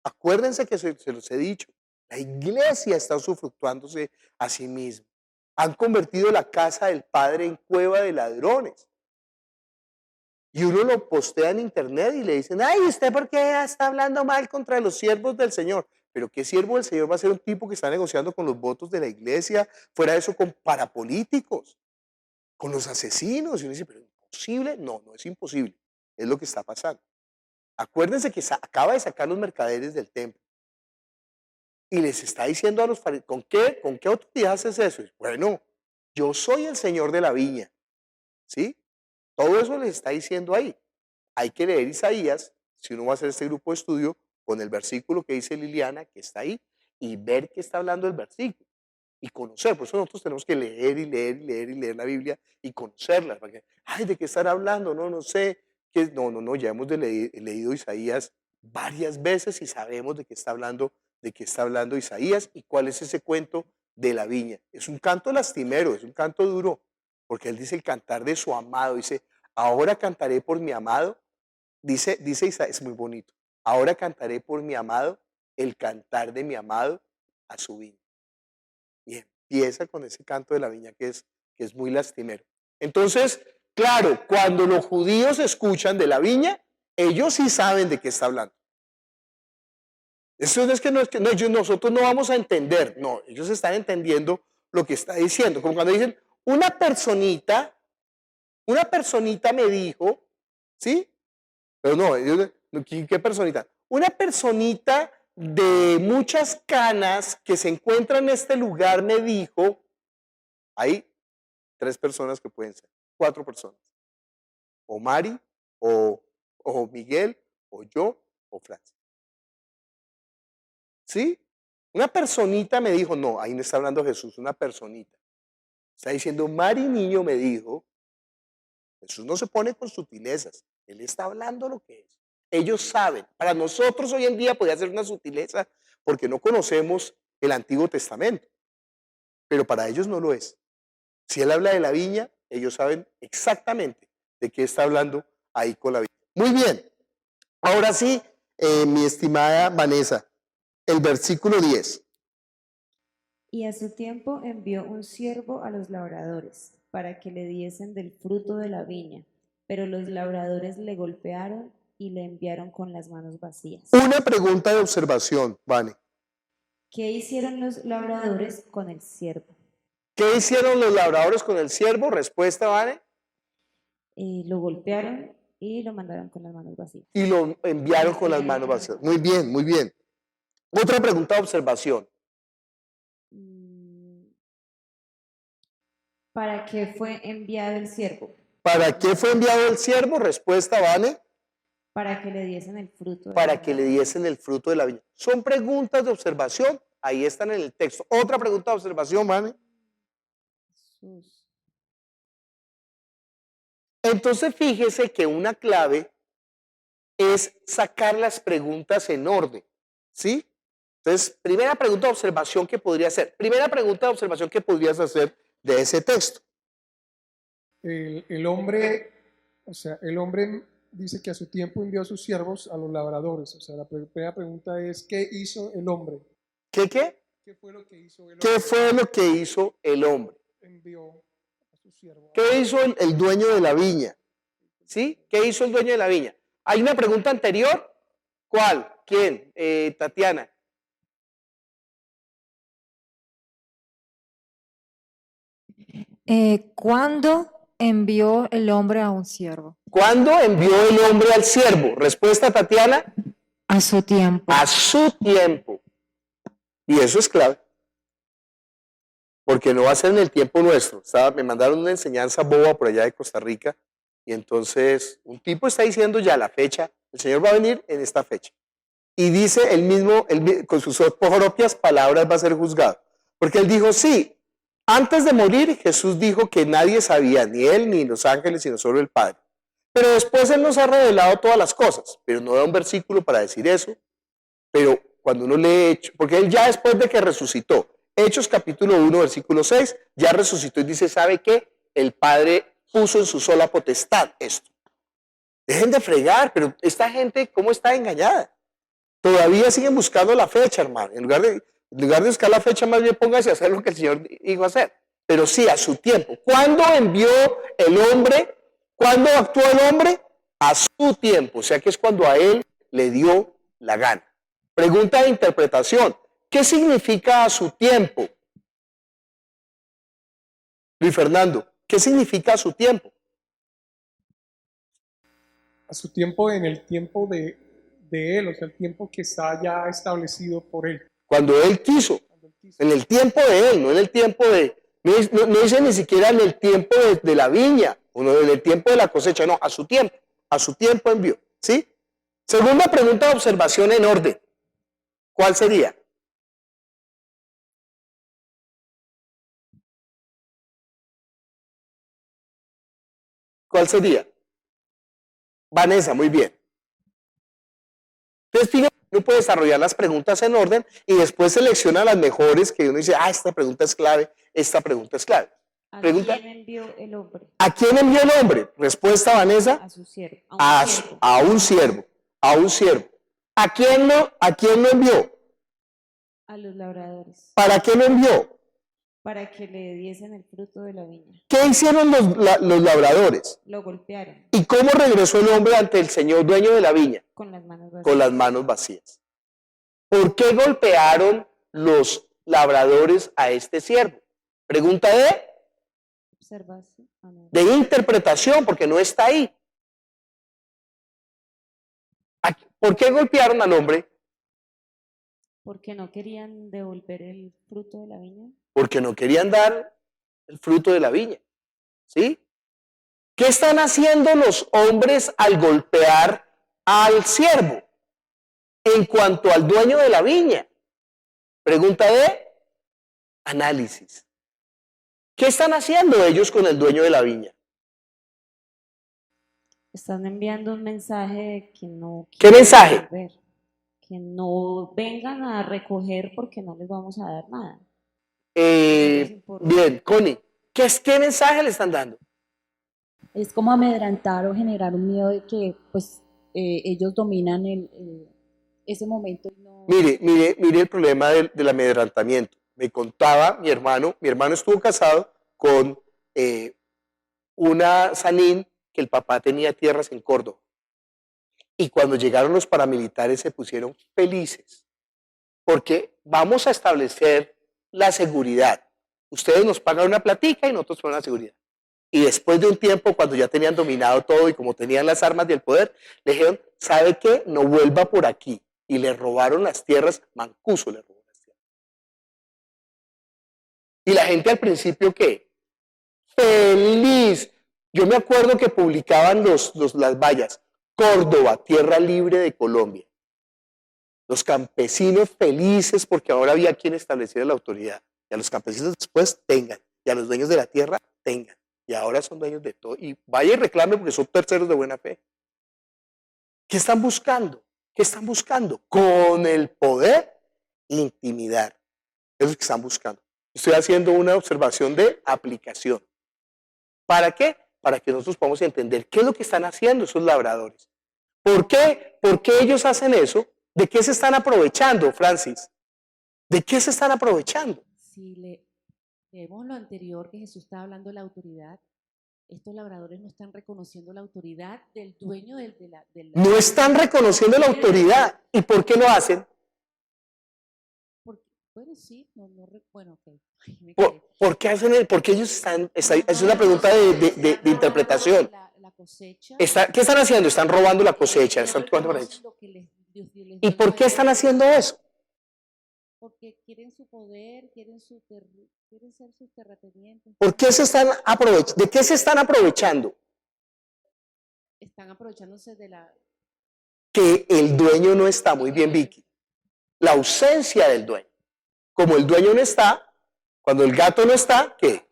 acuérdense que se los he dicho, la iglesia está usufructuándose a sí misma. Han convertido la casa del Padre en cueva de ladrones. Y uno lo postea en internet y le dicen, ay, ¿usted por qué está hablando mal contra los siervos del Señor? Pero ¿qué siervo del Señor va a ser un tipo que está negociando con los votos de la iglesia? Fuera de eso, con parapolíticos, con los asesinos. Y uno dice, ¿pero es imposible? No, no es imposible. Es lo que está pasando. Acuérdense que acaba de sacar los mercaderes del templo. Y les está diciendo a los fariseos, ¿con qué autoridad haces eso? Bueno, yo soy el Señor de la viña. ¿Sí? Todo eso les está diciendo ahí. Hay que leer Isaías, si uno va a hacer este grupo de estudio, con el versículo que dice Liliana, que está ahí, y ver qué está hablando el versículo. Y conocer, por eso nosotros tenemos que leer y leer y leer y leer la Biblia y conocerla. Porque, ay, ¿de qué estar hablando? No sé. No, ya hemos leído Isaías varias veces y sabemos de qué está hablando Isaías y cuál es ese cuento de la viña. Es un canto lastimero, es un canto duro, porque él dice el cantar de su amado, dice, ahora cantaré por mi amado, dice Isaías, es muy bonito, ahora cantaré por mi amado el cantar de mi amado a su viña. Y empieza con ese canto de la viña que es muy lastimero. Entonces, claro, cuando los judíos escuchan de la viña, ellos sí saben de qué está hablando. Eso es que nosotros no vamos a entender, no, ellos están entendiendo lo que está diciendo. Como cuando dicen, una personita me dijo, ¿sí? Pero no, ¿qué personita? Una personita de muchas canas que se encuentra en este lugar me dijo, hay 3 personas que pueden ser, 4 personas, o Mari, o Miguel, o yo, o Francis. ¿Sí? Una personita me dijo, no, ahí no está hablando Jesús, una personita. Está diciendo, Mari niño me dijo, Jesús no se pone con sutilezas, él está hablando lo que es. Ellos saben, para nosotros hoy en día podría ser una sutileza porque no conocemos el Antiguo Testamento, pero para ellos no lo es. Si él habla de la viña, ellos saben exactamente de qué está hablando ahí con la viña. Muy bien, ahora sí, mi estimada Vanessa, el versículo 10. Y a su tiempo envió un siervo a los labradores para que le diesen del fruto de la viña, pero los labradores le golpearon y le enviaron con las manos vacías. Una pregunta de observación, Vane. ¿Qué hicieron los labradores con el siervo? ¿Qué hicieron los labradores con el siervo? Respuesta, Vane. Lo golpearon y lo mandaron con las manos vacías. Y lo enviaron con las manos vacías. Muy bien, muy bien. Otra pregunta de observación. ¿Para qué fue enviado el siervo? ¿Para qué fue enviado el siervo? Respuesta, Vane. Para que le diesen el fruto. Para que le diesen el fruto de la viña. Son preguntas de observación. Ahí están en el texto. Otra pregunta de observación, Vane. Entonces, fíjese que una clave es sacar las preguntas en orden. ¿Sí? Entonces, primera pregunta de observación que podría hacer. Primera pregunta de observación que podrías hacer de ese texto. El hombre dice que a su tiempo envió a sus siervos a los labradores. O sea, la primera pregunta es, ¿qué hizo el hombre? ¿Qué? ¿Qué fue lo que hizo el hombre? ¿Qué fue lo que hizo el hombre? Envió a su siervo. ¿Qué hizo el dueño de la viña? ¿Sí? ¿Qué hizo el dueño de la viña? ¿Hay una pregunta anterior? ¿Cuál? ¿Quién? Tatiana. ¿Cuándo envió el hombre a un siervo? ¿Cuándo envió el hombre al siervo? Respuesta, Tatiana. A su tiempo. A su tiempo. Y eso es clave. Porque no va a ser en el tiempo nuestro. Me mandaron una enseñanza boba por allá de Costa Rica. Y entonces un tipo está diciendo ya la fecha. El Señor va a venir en esta fecha. Y dice él mismo, con sus propias palabras va a ser juzgado. Porque él dijo, sí, antes de morir Jesús dijo que nadie sabía, ni él ni los ángeles, sino solo el Padre. Pero después él nos ha revelado todas las cosas. Pero no da un versículo para decir eso. Pero cuando uno lee, porque él ya después de que resucitó, Hechos capítulo 1, versículo 6, ya resucitó y dice, ¿sabe qué? El Padre puso en su sola potestad esto. Dejen de fregar, pero esta gente, ¿cómo está engañada? Todavía siguen buscando la fecha, hermano. En lugar de buscar la fecha, más bien póngase a hacer lo que el Señor dijo hacer. Pero sí, a su tiempo. ¿Cuándo envió el hombre? ¿Cuándo actuó el hombre? A su tiempo. O sea que es cuando a él le dio la gana. Pregunta de interpretación. ¿Qué significa a su tiempo? Luis Fernando, ¿qué significa a su tiempo? A su tiempo, en el tiempo de Él, o sea, el tiempo que está ya establecido por Él. Cuando él quiso. En el tiempo de él, no en el tiempo de... No dice ni siquiera en el tiempo de la viña, o no en el tiempo de la cosecha, no, a su tiempo envió, ¿sí? Segunda pregunta de observación en orden. ¿Cuál sería? ¿Cuál sería? Vanessa, muy bien. Entonces, fíjate, uno puede desarrollar las preguntas en orden y después selecciona las mejores que uno dice, esta pregunta es clave, esta pregunta es clave. Pregunta, ¿A quién envió el hombre? ¿a quién envió el hombre? Respuesta, Vanessa. A su siervo. A un siervo. A un siervo. ¿A quién lo envió? A los labradores. ¿Para qué lo envió? Para que le diesen el fruto de la viña. ¿Qué hicieron los labradores? Lo golpearon. ¿Y cómo regresó el hombre ante el Señor, dueño de la viña? Con las manos vacías. Con las manos vacías. ¿Por qué golpearon los labradores a este siervo? Pregunta Observación. No. De interpretación, porque no está ahí. ¿Por qué golpearon al hombre? Porque no querían devolver el fruto de la viña. Porque no querían dar el fruto de la viña. ¿Sí? ¿Qué están haciendo los hombres al golpear al siervo? En cuanto al dueño de la viña. Pregunta de análisis. ¿Qué están haciendo ellos con el dueño de la viña? Están enviando un mensaje de que no... ¿Qué mensaje? Devolver, que no vengan a recoger porque no les vamos a dar nada. Bien, Connie, ¿qué mensaje le están dando? Es como amedrentar o generar un miedo de que pues ellos dominan ese momento. No... Mire el problema del amedrentamiento. Me contaba mi hermano estuvo casado con una sanín que el papá tenía tierras en Córdoba. Y cuando llegaron los paramilitares se pusieron felices, porque vamos a establecer la seguridad. Ustedes nos pagan una platica y nosotros ponemos la seguridad. Y después de un tiempo, cuando ya tenían dominado todo y como tenían las armas del poder, le dijeron, ¿sabe qué? No vuelva por aquí. Y le robaron las tierras, Mancuso le robó las tierras. Y la gente al principio, ¿qué? Feliz. Yo me acuerdo que publicaban las vallas, Córdoba, tierra libre de Colombia. Los campesinos felices porque ahora había quien estableciera la autoridad. Y a los campesinos después tengan. Y a los dueños de la tierra tengan. Y ahora son dueños de todo. Y vaya y reclame porque son terceros de buena fe. ¿Qué están buscando? ¿Qué están buscando? Con el poder, intimidar. Eso es lo que están buscando. Estoy haciendo una observación de aplicación. ¿Para qué? Para que nosotros podamos entender qué es lo que están haciendo esos labradores. ¿Por qué? ¿Por qué ellos hacen eso? ¿De qué se están aprovechando, Francis? ¿De qué se están aprovechando? Si leemos lo anterior, que Jesús está hablando de la autoridad, estos labradores no están reconociendo la autoridad del dueño de la... No están reconociendo la autoridad. ¿Y por qué lo hacen? Bueno, sí, bueno, ok. ¿Por qué hacen el? Porque ellos están, es una pregunta de interpretación. La cosecha. ¿Qué están haciendo? Están robando la cosecha. Están para ellos. ¿Y por qué están haciendo eso? Porque quieren su poder, quieren ser sus terratenientes. ¿Por qué se están aprovechando? ¿De qué se están aprovechando? Están aprovechándose de la... Que el dueño no está. Muy bien, Vicky. La ausencia del dueño. Como el dueño no está, cuando el gato no está, ¿qué?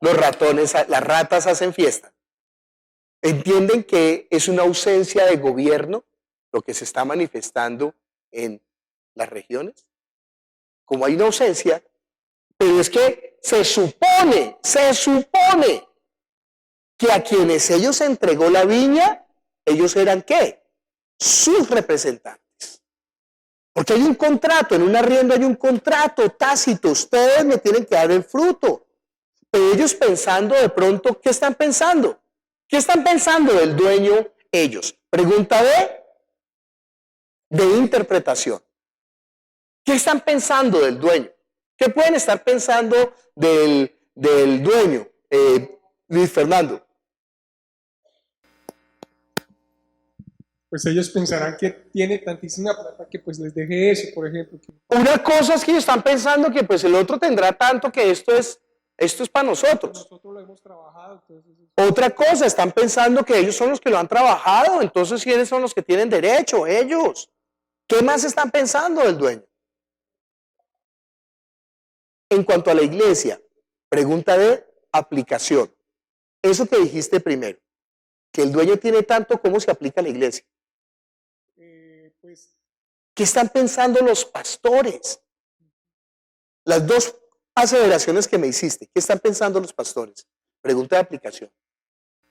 Los ratones, las ratas hacen fiesta. ¿Entienden que es una ausencia de gobierno lo que se está manifestando en las regiones? Como hay una ausencia, pero es que se supone que a quienes ellos entregó la viña Ellos eran ¿qué? Sus representantes. Porque hay un contrato, en un arriendo hay un contrato tácito. Ustedes me tienen que dar el fruto. Pero ellos pensando de pronto, ¿qué están pensando? ¿Qué están pensando del dueño ellos? Pregunta de interpretación. ¿Qué están pensando del dueño? ¿Qué pueden estar pensando del dueño? Luis Fernando. Pues ellos pensarán que tiene tantísima plata que pues les deje eso, por ejemplo. Una cosa es que ellos están pensando que pues el otro tendrá tanto que esto es para nosotros. Nosotros lo hemos trabajado. Entonces, Otra cosa, están pensando que ellos son los que lo han trabajado, entonces ¿quiénes son los que tienen derecho? Ellos. ¿Qué más están pensando del dueño? En cuanto a la iglesia, pregunta de aplicación. Eso que dijiste primero, que el dueño tiene tanto, ¿cómo se aplica a la iglesia? pues, ¿Qué están pensando los pastores? Las dos aseveraciones que me hiciste, ¿qué están pensando los pastores? Pregunta de aplicación.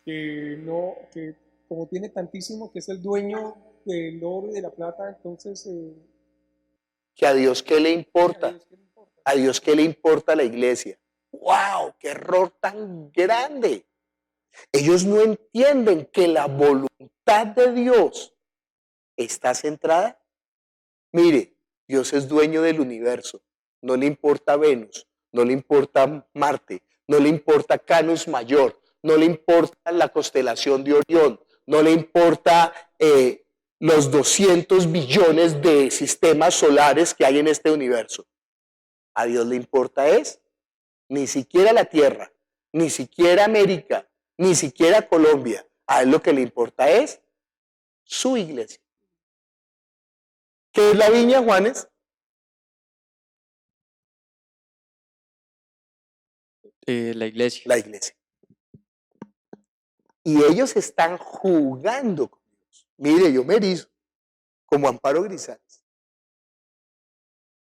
que como tiene tantísimo, que es el dueño del oro y de la plata, entonces... Que a Dios qué le importa. A Dios qué le importa la iglesia. ¡Wow! ¡Qué error tan grande! Ellos no entienden que la voluntad de Dios está centrada. Mire, Dios es dueño del universo. No le importa Venus, no le importa Marte, no le importa Canus Mayor, no le importa la constelación de Orión, no le importa los 200 billones de sistemas solares que hay en este universo. A Dios le importa ni siquiera la Tierra, ni siquiera América, ni siquiera Colombia. A Él lo que le importa es su iglesia. ¿Qué es la viña, Juanes? La iglesia. La iglesia. Y ellos están jugando con Dios. Mire, yo me erizo como Amparo Grisales.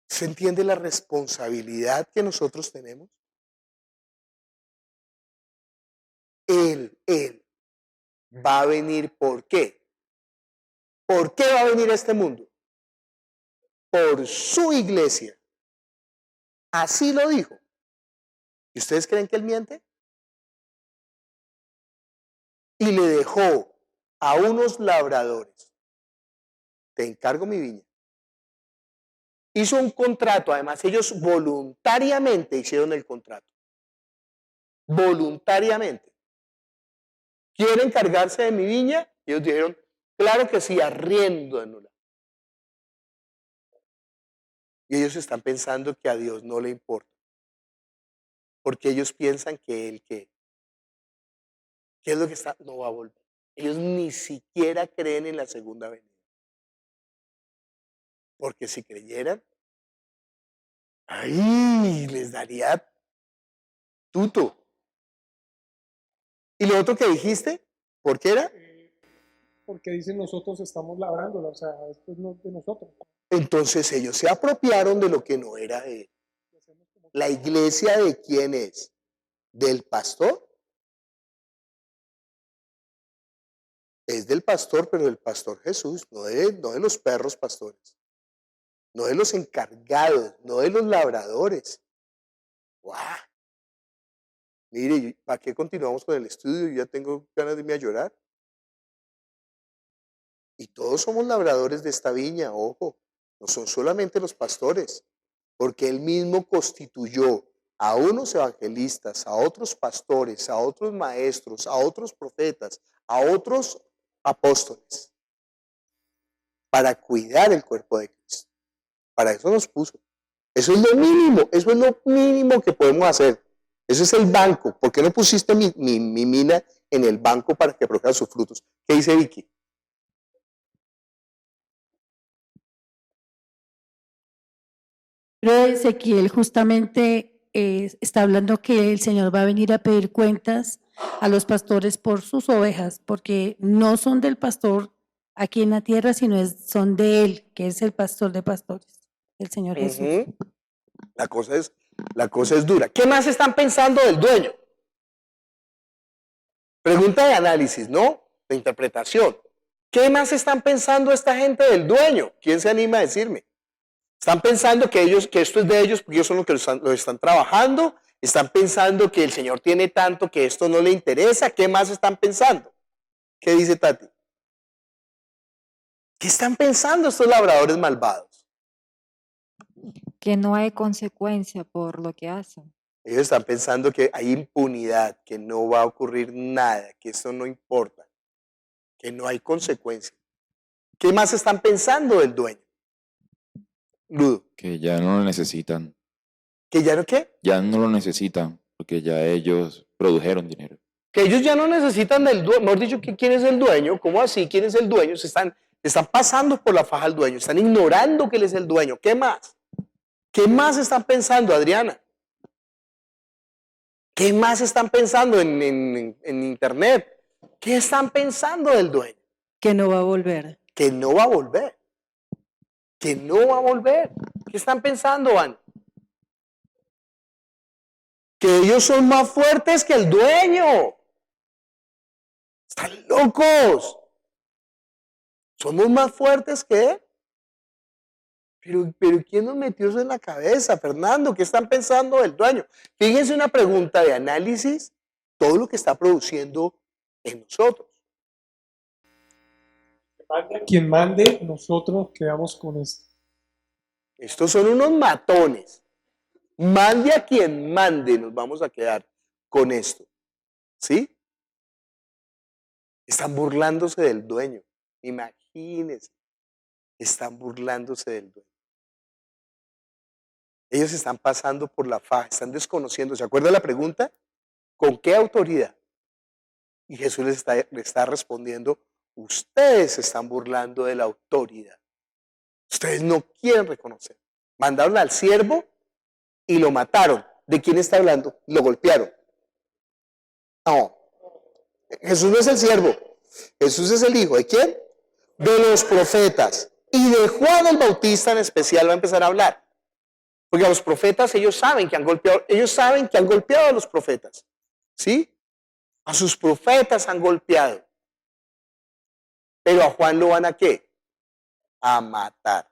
¿Se entiende la responsabilidad que nosotros tenemos? Él va a venir, ¿por qué? ¿Por qué va a venir a este mundo? Por su iglesia. Así lo dijo. ¿Y ustedes creen que él miente? Y le dejó a unos labradores. Te encargo mi viña. Hizo un contrato, además ellos voluntariamente hicieron el contrato. Voluntariamente. ¿Quieren encargarse de mi viña? Y ellos dijeron, claro que sí, arriéndonosla. Y ellos están pensando que a Dios no le importa. Porque ellos piensan que él, ¿qué es lo que está? No va a volver. Ellos ni siquiera creen en la segunda venida. Porque si creyeran, ¡ay! Les daría tuto. ¿Y lo otro que dijiste? ¿Por qué era? Porque dicen nosotros estamos labrándola, o sea, esto no es de nosotros. Entonces ellos se apropiaron de lo que no era de él. ¿La iglesia de quién es? ¿Del pastor? Es del pastor, pero del pastor Jesús, no de los perros pastores, no de los encargados, no de los labradores. ¡Guau! Mire, ¿para qué continuamos con el estudio? Yo ya tengo ganas de irme a llorar. Y todos somos labradores de esta viña, ojo, no son solamente los pastores, porque él mismo constituyó a unos evangelistas, a otros pastores, a otros maestros, a otros profetas, a otros apóstoles, para cuidar el cuerpo de Cristo. Para eso nos puso. Eso es lo mínimo que podemos hacer. Eso es el banco. ¿Por qué no pusiste mi mina en el banco para que produzca sus frutos? ¿Qué dice Vicky? Pero Ezequiel justamente está hablando que el Señor va a venir a pedir cuentas a los pastores por sus ovejas, porque no son del pastor aquí en la tierra, sino son de Él, que es el pastor de pastores, el Señor Jesús. La cosa es dura. ¿Qué más están pensando del dueño? Pregunta de análisis, ¿no? De interpretación. ¿Qué más están pensando esta gente del dueño? ¿Quién se anima a decirme? ¿Están pensando que esto es de ellos porque ellos son los que lo están trabajando? ¿Están pensando que el Señor tiene tanto que esto no le interesa? ¿Qué más están pensando? ¿Qué dice Tati? ¿Qué están pensando estos labradores malvados? Que no hay consecuencia por lo que hacen. Ellos están pensando que hay impunidad, que no va a ocurrir nada, que esto no importa, que no hay consecuencia. ¿Qué más están pensando del dueño? Ludo. Que ya no lo necesitan. ¿Que ya no qué? Ya no lo necesitan, porque ya ellos produjeron dinero. Que ellos ya no necesitan del dueño. Mejor dicho, ¿quién es el dueño? ¿Cómo así? ¿Quién es el dueño? Están pasando por la faja al dueño, están ignorando que él es el dueño. ¿Qué más? ¿Qué más están pensando, Adriana? ¿Qué más están pensando en internet? ¿Qué están pensando del dueño? Que no va a volver. Que no va a volver. Que no va a volver. ¿Qué están pensando, Van? Que ellos son más fuertes que el dueño. Están locos. Somos más fuertes que él. Pero ¿quién nos metió eso en la cabeza, Fernando? ¿Qué están pensando del dueño? Fíjense una pregunta de análisis, todo lo que está produciendo en nosotros. Quien mande, nosotros quedamos con esto. Estos son unos matones. Mande a quien mande, nos vamos a quedar con esto. ¿Sí? Están burlándose del dueño. Imagínense. Están burlándose del dueño. Ellos están pasando por la faja, están desconociendo. ¿Se acuerda la pregunta? ¿Con qué autoridad? Y Jesús le está respondiendo, ustedes se están burlando de la autoridad. Ustedes no quieren reconocer. Mandaron al siervo y lo mataron. ¿De quién está hablando? Lo golpearon. No. Jesús no es el siervo. Jesús es el hijo. ¿De quién? De los profetas. Y de Juan el Bautista en especial va a empezar a hablar. Porque a los profetas ellos saben que han golpeado a los profetas. ¿Sí? A sus profetas han golpeado. Pero a Juan lo van a ¿qué? A matar.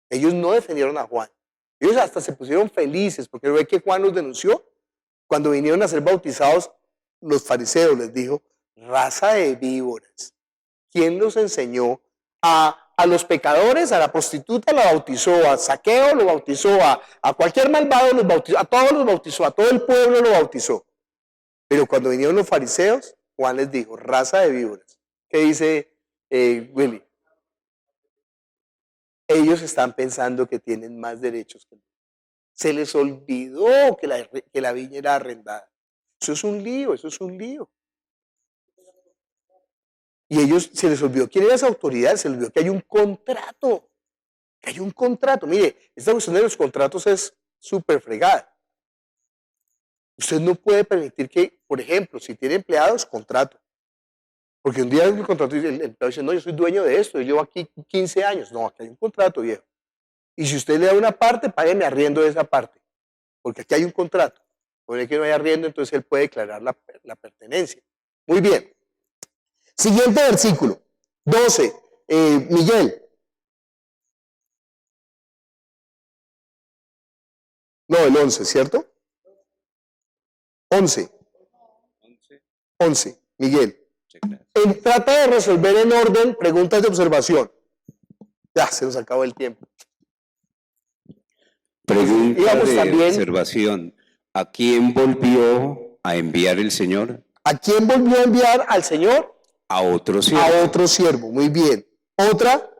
Ellos no defendieron a Juan. Ellos hasta se pusieron felices porque ve que Juan los denunció. Cuando vinieron a ser bautizados, los fariseos les dijo, raza de víboras. ¿Quién los enseñó a los pecadores? A la prostituta la bautizó, a Saqueo lo bautizó, a cualquier malvado los bautizó, a todos los bautizó, a todo el pueblo lo bautizó. Pero cuando vinieron los fariseos, Juan les dijo, raza de víboras. ¿Qué dice Willy? Ellos están pensando que tienen más derechos que nosotros. Se les olvidó que la viña era arrendada. Eso es un lío, eso es un lío. Y ellos se les olvidó quién era esa autoridad, se les olvidó que hay un contrato. Que hay un contrato. Mire, esta cuestión de los contratos es súper fregada. Usted no puede permitir que, por ejemplo, si tiene empleados, contrato. Porque un día el contrato dice, el empleado dice, no, yo soy dueño de esto, yo llevo aquí 15 años. No, aquí hay un contrato, viejo. Y si usted le da una parte, págueme arriendo de esa parte. Porque aquí hay un contrato. Puede que no haya arriendo, entonces él puede declarar la pertenencia. Muy bien. Siguiente versículo. 12. Miguel. No, el 11, ¿cierto? 11. 11. Miguel. Trata de resolver en orden preguntas de observación. Ya, se nos acabó el tiempo. Pregunta de también, observación. ¿A quién volvió a enviar el Señor? ¿A quién volvió a enviar al Señor? A otro siervo. A otro siervo, muy bien. Otra.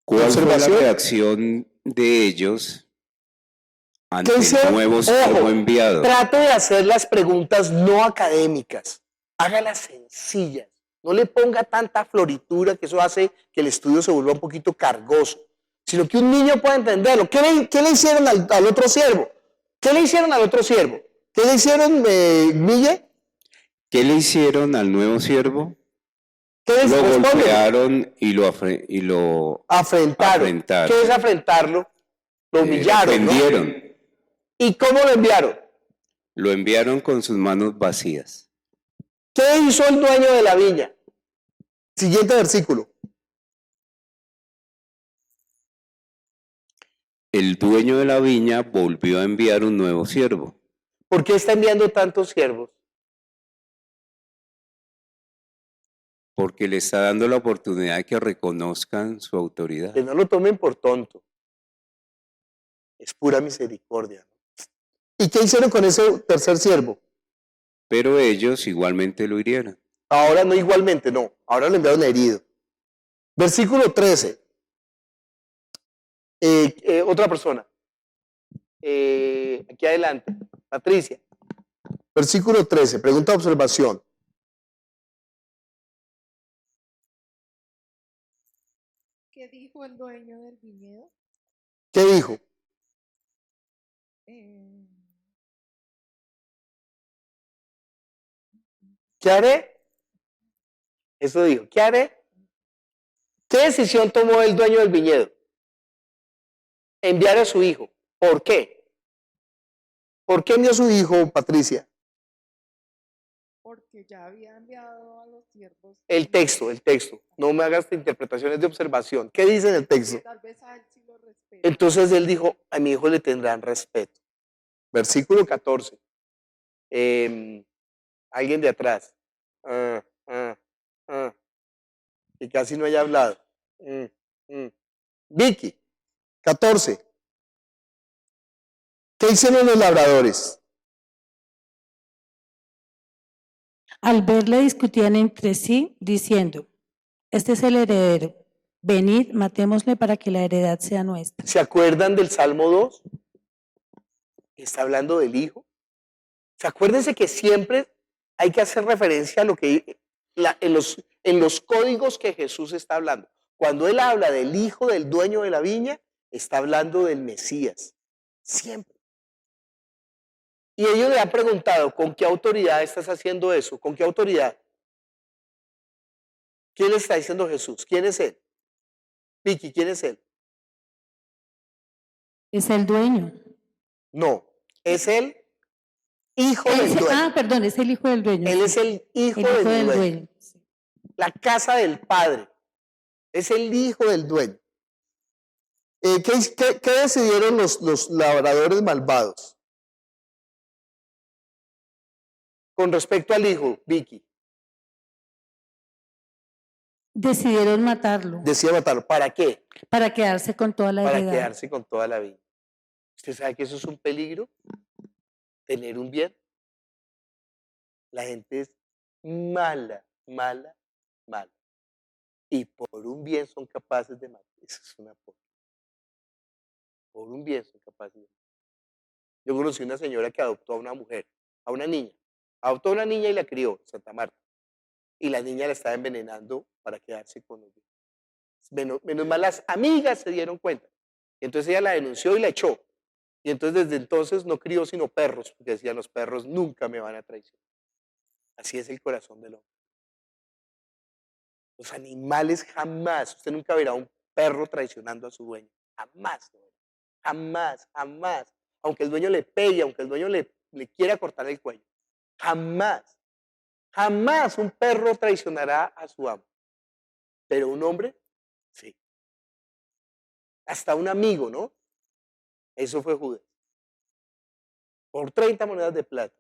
¿Cuál fue la reacción de ellos ante el nuevo siervo enviado? Trate de hacer las preguntas no académicas. Hágalas sencillas. No le ponga tanta floritura que eso hace que el estudio se vuelva un poquito cargoso. Sino que un niño pueda entenderlo. ¿Qué le hicieron al otro siervo? ¿Qué le hicieron al otro siervo? ¿Qué le hicieron, Miguel? ¿Qué le hicieron al nuevo siervo? ¿Qué lo golpearon y lo afrentaron. ¿Qué es afrentarlo? Lo humillaron, ofendieron. ¿no? ¿Y cómo lo enviaron? Lo enviaron con sus manos vacías. ¿Qué hizo el dueño de la viña? Siguiente versículo. El dueño de la viña volvió a enviar un nuevo siervo. ¿Por qué está enviando tantos siervos? Porque le está dando la oportunidad de que reconozcan su autoridad. Que no lo tomen por tonto. Es pura misericordia. ¿Y qué hicieron con ese tercer siervo? Pero ellos igualmente lo hirieron. Ahora no igualmente, no. Ahora lo enviaron herido. Versículo 13. Otra persona. Aquí adelante. Patricia. Versículo 13. Pregunta de observación. ¿Qué dijo el dueño del viñedo? ¿Qué dijo? ¿Qué haré? Eso dijo. ¿Qué haré? ¿Qué decisión tomó el dueño del viñedo? Enviar a su hijo. ¿Por qué? ¿Por qué envió a su hijo, Patricia? Porque ya había enviado a los siervos. El texto. No me hagas interpretaciones de observación. ¿Qué dice en el texto? Tal vez a él sí lo respeta. Entonces él dijo, a mi hijo le tendrán respeto. Versículo 14. Alguien de atrás. Que casi no haya hablado. Vicky, 14. ¿Qué hicieron los labradores? Al verle discutían entre sí, diciendo, este es el heredero, venid, matémosle para que la heredad sea nuestra. ¿Se acuerdan del Salmo 2? Está hablando del hijo. Acuérdense que siempre hay que hacer referencia a lo que en los códigos que Jesús está hablando. Cuando él habla del hijo del dueño de la viña, está hablando del Mesías. Siempre. Y ellos le han preguntado, ¿con qué autoridad estás haciendo eso? ¿Con qué autoridad? ¿Quién le está diciendo Jesús? ¿Quién es él? Vicky, ¿quién es él? Es el dueño. No, es el hijo del dueño. Perdón, es el hijo del dueño. Él es el hijo del dueño. La casa del padre. Es el hijo del dueño. ¿Qué decidieron los labradores malvados? Con respecto al hijo, Vicky. Decidieron matarlo. Decidieron matarlo. ¿Para qué? Para quedarse con toda la heredad. Para quedarse con toda la vida. ¿Usted sabe que eso es un peligro? Tener un bien. La gente es mala. Y por un bien son capaces de matar. Eso es una porca. Por un bien son capaces de matar. Yo conocí una señora que adoptó a una mujer, a una niña. Adoptó a una niña y la crió, Santa Marta. Y la niña la estaba envenenando para quedarse con ellos. Menos mal las amigas se dieron cuenta. Y entonces ella la denunció y la echó. Y entonces desde entonces no crió sino perros, porque decían los perros nunca me van a traicionar. Así es el corazón del hombre. Los animales jamás, usted nunca verá un perro traicionando a su dueño. Jamás. Jamás. Aunque el dueño le pegue, aunque el dueño le quiera cortar el cuello. Jamás un perro traicionará a su amo. Pero un hombre, sí. Hasta un amigo, ¿no? Eso fue Judas. Por 30 monedas de plata.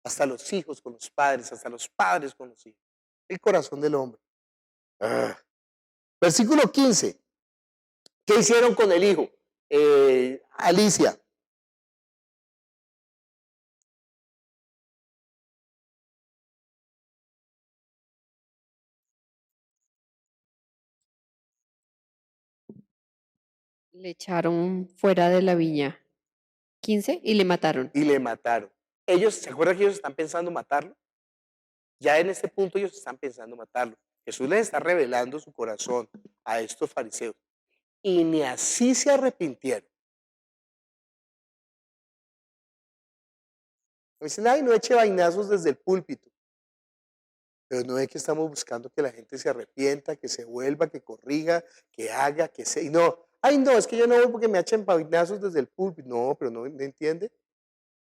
Hasta los hijos con los padres, hasta los padres con los hijos. El corazón del hombre. Versículo 15. ¿Qué hicieron con el hijo? Alicia. Le echaron fuera de la viña. 15 y le mataron. Ellos, ¿se acuerdan que ellos están pensando matarlo? Ya en este punto ellos están pensando matarlo. Jesús les está revelando su corazón a estos fariseos. Y ni así se arrepintieron. Me dicen, ay, no eche vainazos desde el púlpito. Pero no es que estamos buscando que la gente se arrepienta, que se vuelva, que corrija, que haga, que se... Y no, ay, no, es que yo no voy porque me echen vainazos desde el púlpito. No, pero no entiende.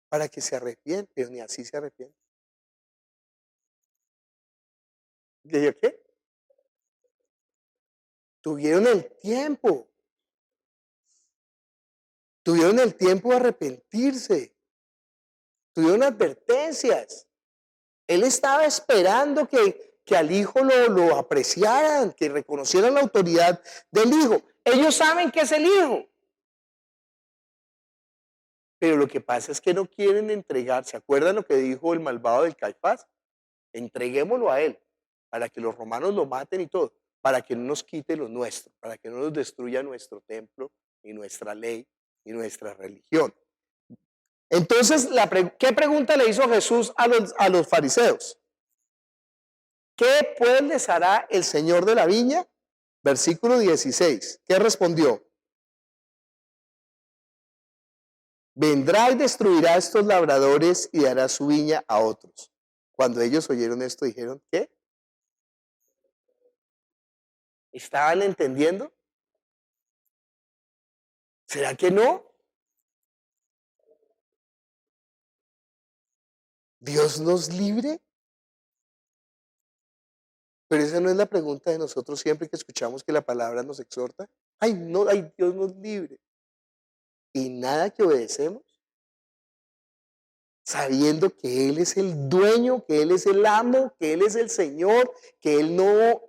Para que se arrepiente, pero ni así se arrepiente. ¿Qué? Tuvieron el tiempo. Tuvieron el tiempo de arrepentirse. Tuvieron advertencias. Él estaba esperando que al hijo lo apreciaran, que reconocieran la autoridad del hijo. Ellos saben que es el hijo. Pero lo que pasa es que no quieren entregar. ¿Se acuerdan lo que dijo el malvado del Caifás? Entreguémoslo a él, para que los romanos lo maten y todo, para que no nos quite lo nuestro, para que no nos destruya nuestro templo, y nuestra ley, y nuestra religión. Entonces, ¿qué pregunta le hizo Jesús a los fariseos? ¿Qué pues les hará el Señor de la viña? Versículo 16. ¿Qué respondió? Vendrá y destruirá a estos labradores y dará su viña a otros. Cuando ellos oyeron esto, dijeron, ¿qué? ¿Estaban entendiendo? ¿Será que no? ¿Dios nos libre? Pero esa no es la pregunta de nosotros siempre que escuchamos que la palabra nos exhorta. Ay, no, ay, Dios nos libre. Y nada que obedecemos, sabiendo que Él es el dueño, que Él es el amo, que Él es el Señor, que Él no,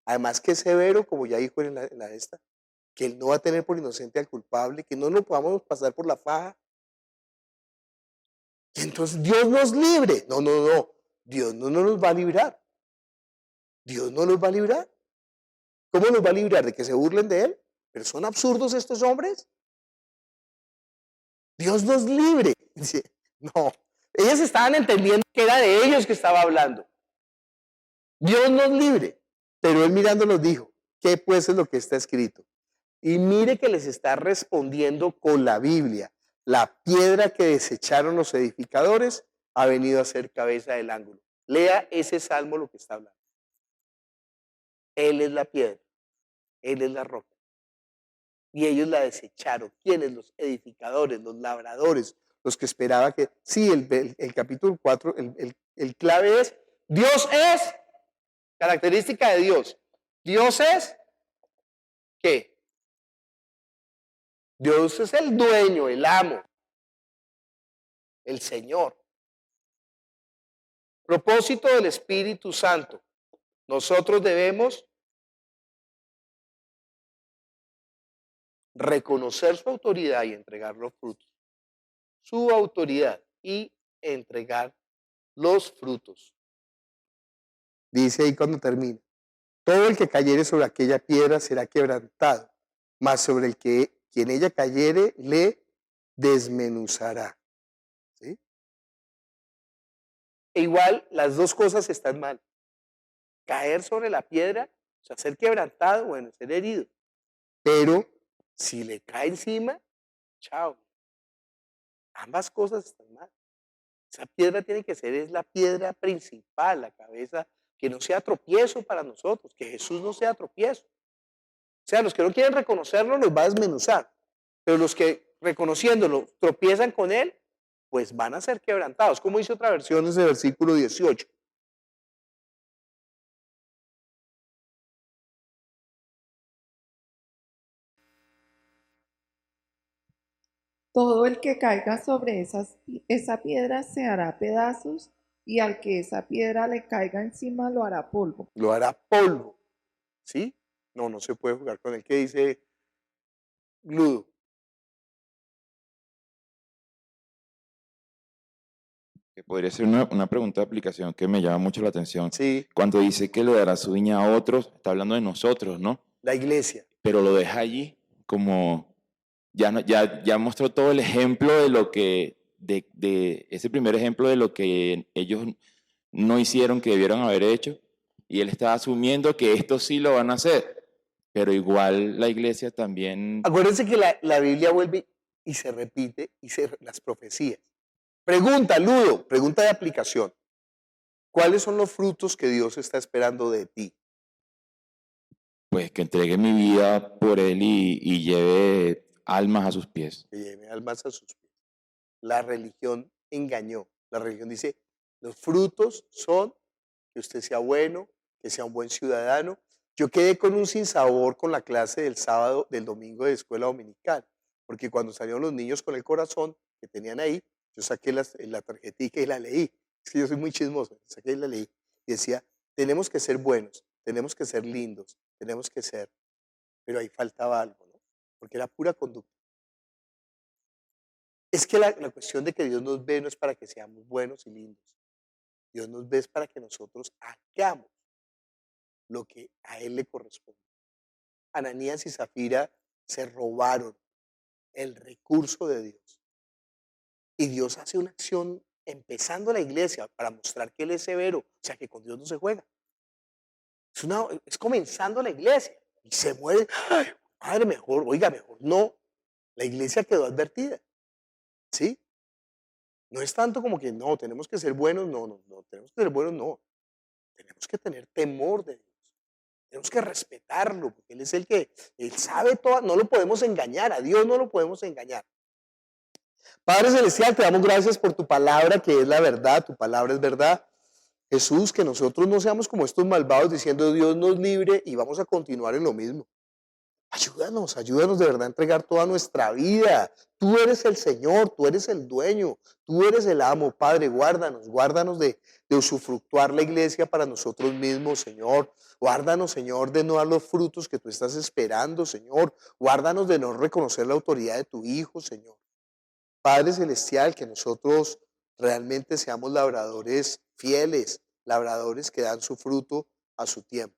además que es severo, como ya dijo en la esta, que Él no va a tener por inocente al culpable, que no lo podamos pasar por la faja. Y entonces Dios nos libre. No, no, no. Dios no nos va a librar. Dios no nos va a librar. ¿Cómo nos va a librar? ¿De que se burlen de Él? ¿Pero son absurdos estos hombres? Dios nos libre. Dice, no. Ellos estaban entendiendo que era de ellos que estaba hablando. Dios nos libre. Pero Él mirándolos dijo, ¿qué pues es lo que está escrito? Y mire que les está respondiendo con la Biblia. La piedra que desecharon los edificadores ha venido a ser cabeza del ángulo. Lea ese salmo lo que está hablando. Él es la piedra. Él es la roca. Y ellos la desecharon. ¿Quiénes? Los edificadores, los labradores, los que esperaba que... Sí, el capítulo 4, el clave es, Dios es, característica de Dios. Dios es, ¿qué? Dios es el dueño, el amo, el Señor. Propósito del Espíritu Santo. Nosotros debemos reconocer su autoridad y entregar los frutos. Su autoridad y entregar los frutos. Dice ahí cuando termina. Todo el que cayere sobre aquella piedra será quebrantado, mas sobre el que quien ella cayere le desmenuzará. ¿Sí? E igual las dos cosas están mal. Caer sobre la piedra, o sea, ser quebrantado, bueno, ser herido. Pero si le cae encima, chao. Ambas cosas están mal. Esa piedra tiene que ser, es la piedra principal, la cabeza, que no sea tropiezo para nosotros, que Jesús no sea tropiezo. O sea, los que no quieren reconocerlo los va a desmenuzar, pero los que reconociéndolo tropiezan con él, pues van a ser quebrantados. Como dice otra versión, ese versículo 18. Todo el que caiga sobre esa piedra se hará pedazos, y al que esa piedra le caiga encima lo hará polvo. Lo hará polvo. ¿Sí? No, no se puede jugar con él. ¿Qué dice Ludo? Que podría ser una pregunta de aplicación que me llama mucho la atención. Sí. Cuando dice que le dará su viña a otros, está hablando de nosotros, ¿no? La iglesia. Pero lo deja allí como... Ya mostró todo el ejemplo de lo que... De ese primer ejemplo de lo que ellos no hicieron, que debieron haber hecho. Y él está asumiendo que esto sí lo van a hacer. Pero igual la iglesia también... Acuérdense que la Biblia vuelve y se repite, las profecías. Pregunta, Ludo, pregunta de aplicación. ¿Cuáles son los frutos que Dios está esperando de ti? Pues que entregue mi vida por Él y lleve almas a sus pies. Que lleve almas a sus pies. La religión engañó. La religión dice, los frutos son que usted sea bueno, que sea un buen ciudadano. Yo quedé con un sinsabor con la clase del sábado, del domingo de escuela dominical, porque cuando salieron los niños con el corazón que tenían ahí, yo saqué la tarjetita y la leí. Es que yo soy muy chismoso, saqué y la leí. Y decía, tenemos que ser buenos, tenemos que ser lindos, tenemos que ser. Pero ahí faltaba algo, ¿no? Porque era pura conducta. Es que la cuestión de que Dios nos ve no es para que seamos buenos y lindos. Dios nos ve para que nosotros hagamos lo que a Él le corresponde. Ananías y Zafira se robaron el recurso de Dios. Y Dios hace una acción empezando la iglesia para mostrar que Él es severo, o sea que con Dios no se juega. Es comenzando la iglesia y se muere. Ay, madre, mejor, oiga, mejor no. La iglesia quedó advertida. ¿Sí? No es tanto como que no, tenemos que ser buenos, no, tenemos que ser buenos, no. Tenemos que tener temor de Dios. Tenemos que respetarlo, porque Él es el que, Él sabe todo, no lo podemos engañar, a Dios no lo podemos engañar. Padre Celestial, te damos gracias por tu palabra, que es la verdad, tu palabra es verdad. Jesús, que nosotros no seamos como estos malvados diciendo Dios nos libre y vamos a continuar en lo mismo. Ayúdanos de verdad a entregar toda nuestra vida. Tú eres el Señor, tú eres el dueño, tú eres el amo. Padre, guárdanos de usufructuar la iglesia para nosotros mismos, Señor. Guárdanos, Señor, de no dar los frutos que tú estás esperando, Señor. Guárdanos de no reconocer la autoridad de tu Hijo, Señor. Padre Celestial, que nosotros realmente seamos labradores fieles, labradores que dan su fruto a su tiempo.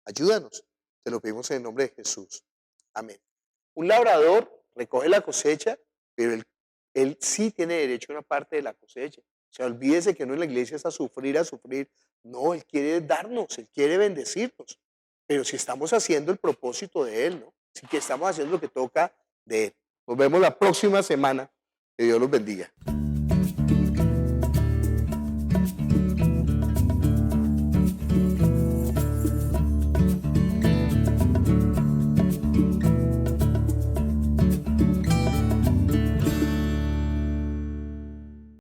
Ayúdanos, te lo pedimos en el nombre de Jesús. Amén. Un labrador recoge la cosecha, pero él sí tiene derecho a una parte de la cosecha. O sea, olvídese que no en la iglesia es a sufrir. No, Él quiere darnos, Él quiere bendecirnos. Pero si estamos haciendo el propósito de Él, ¿no? Si que estamos haciendo lo que toca de Él. Nos vemos la próxima semana. Que Dios los bendiga.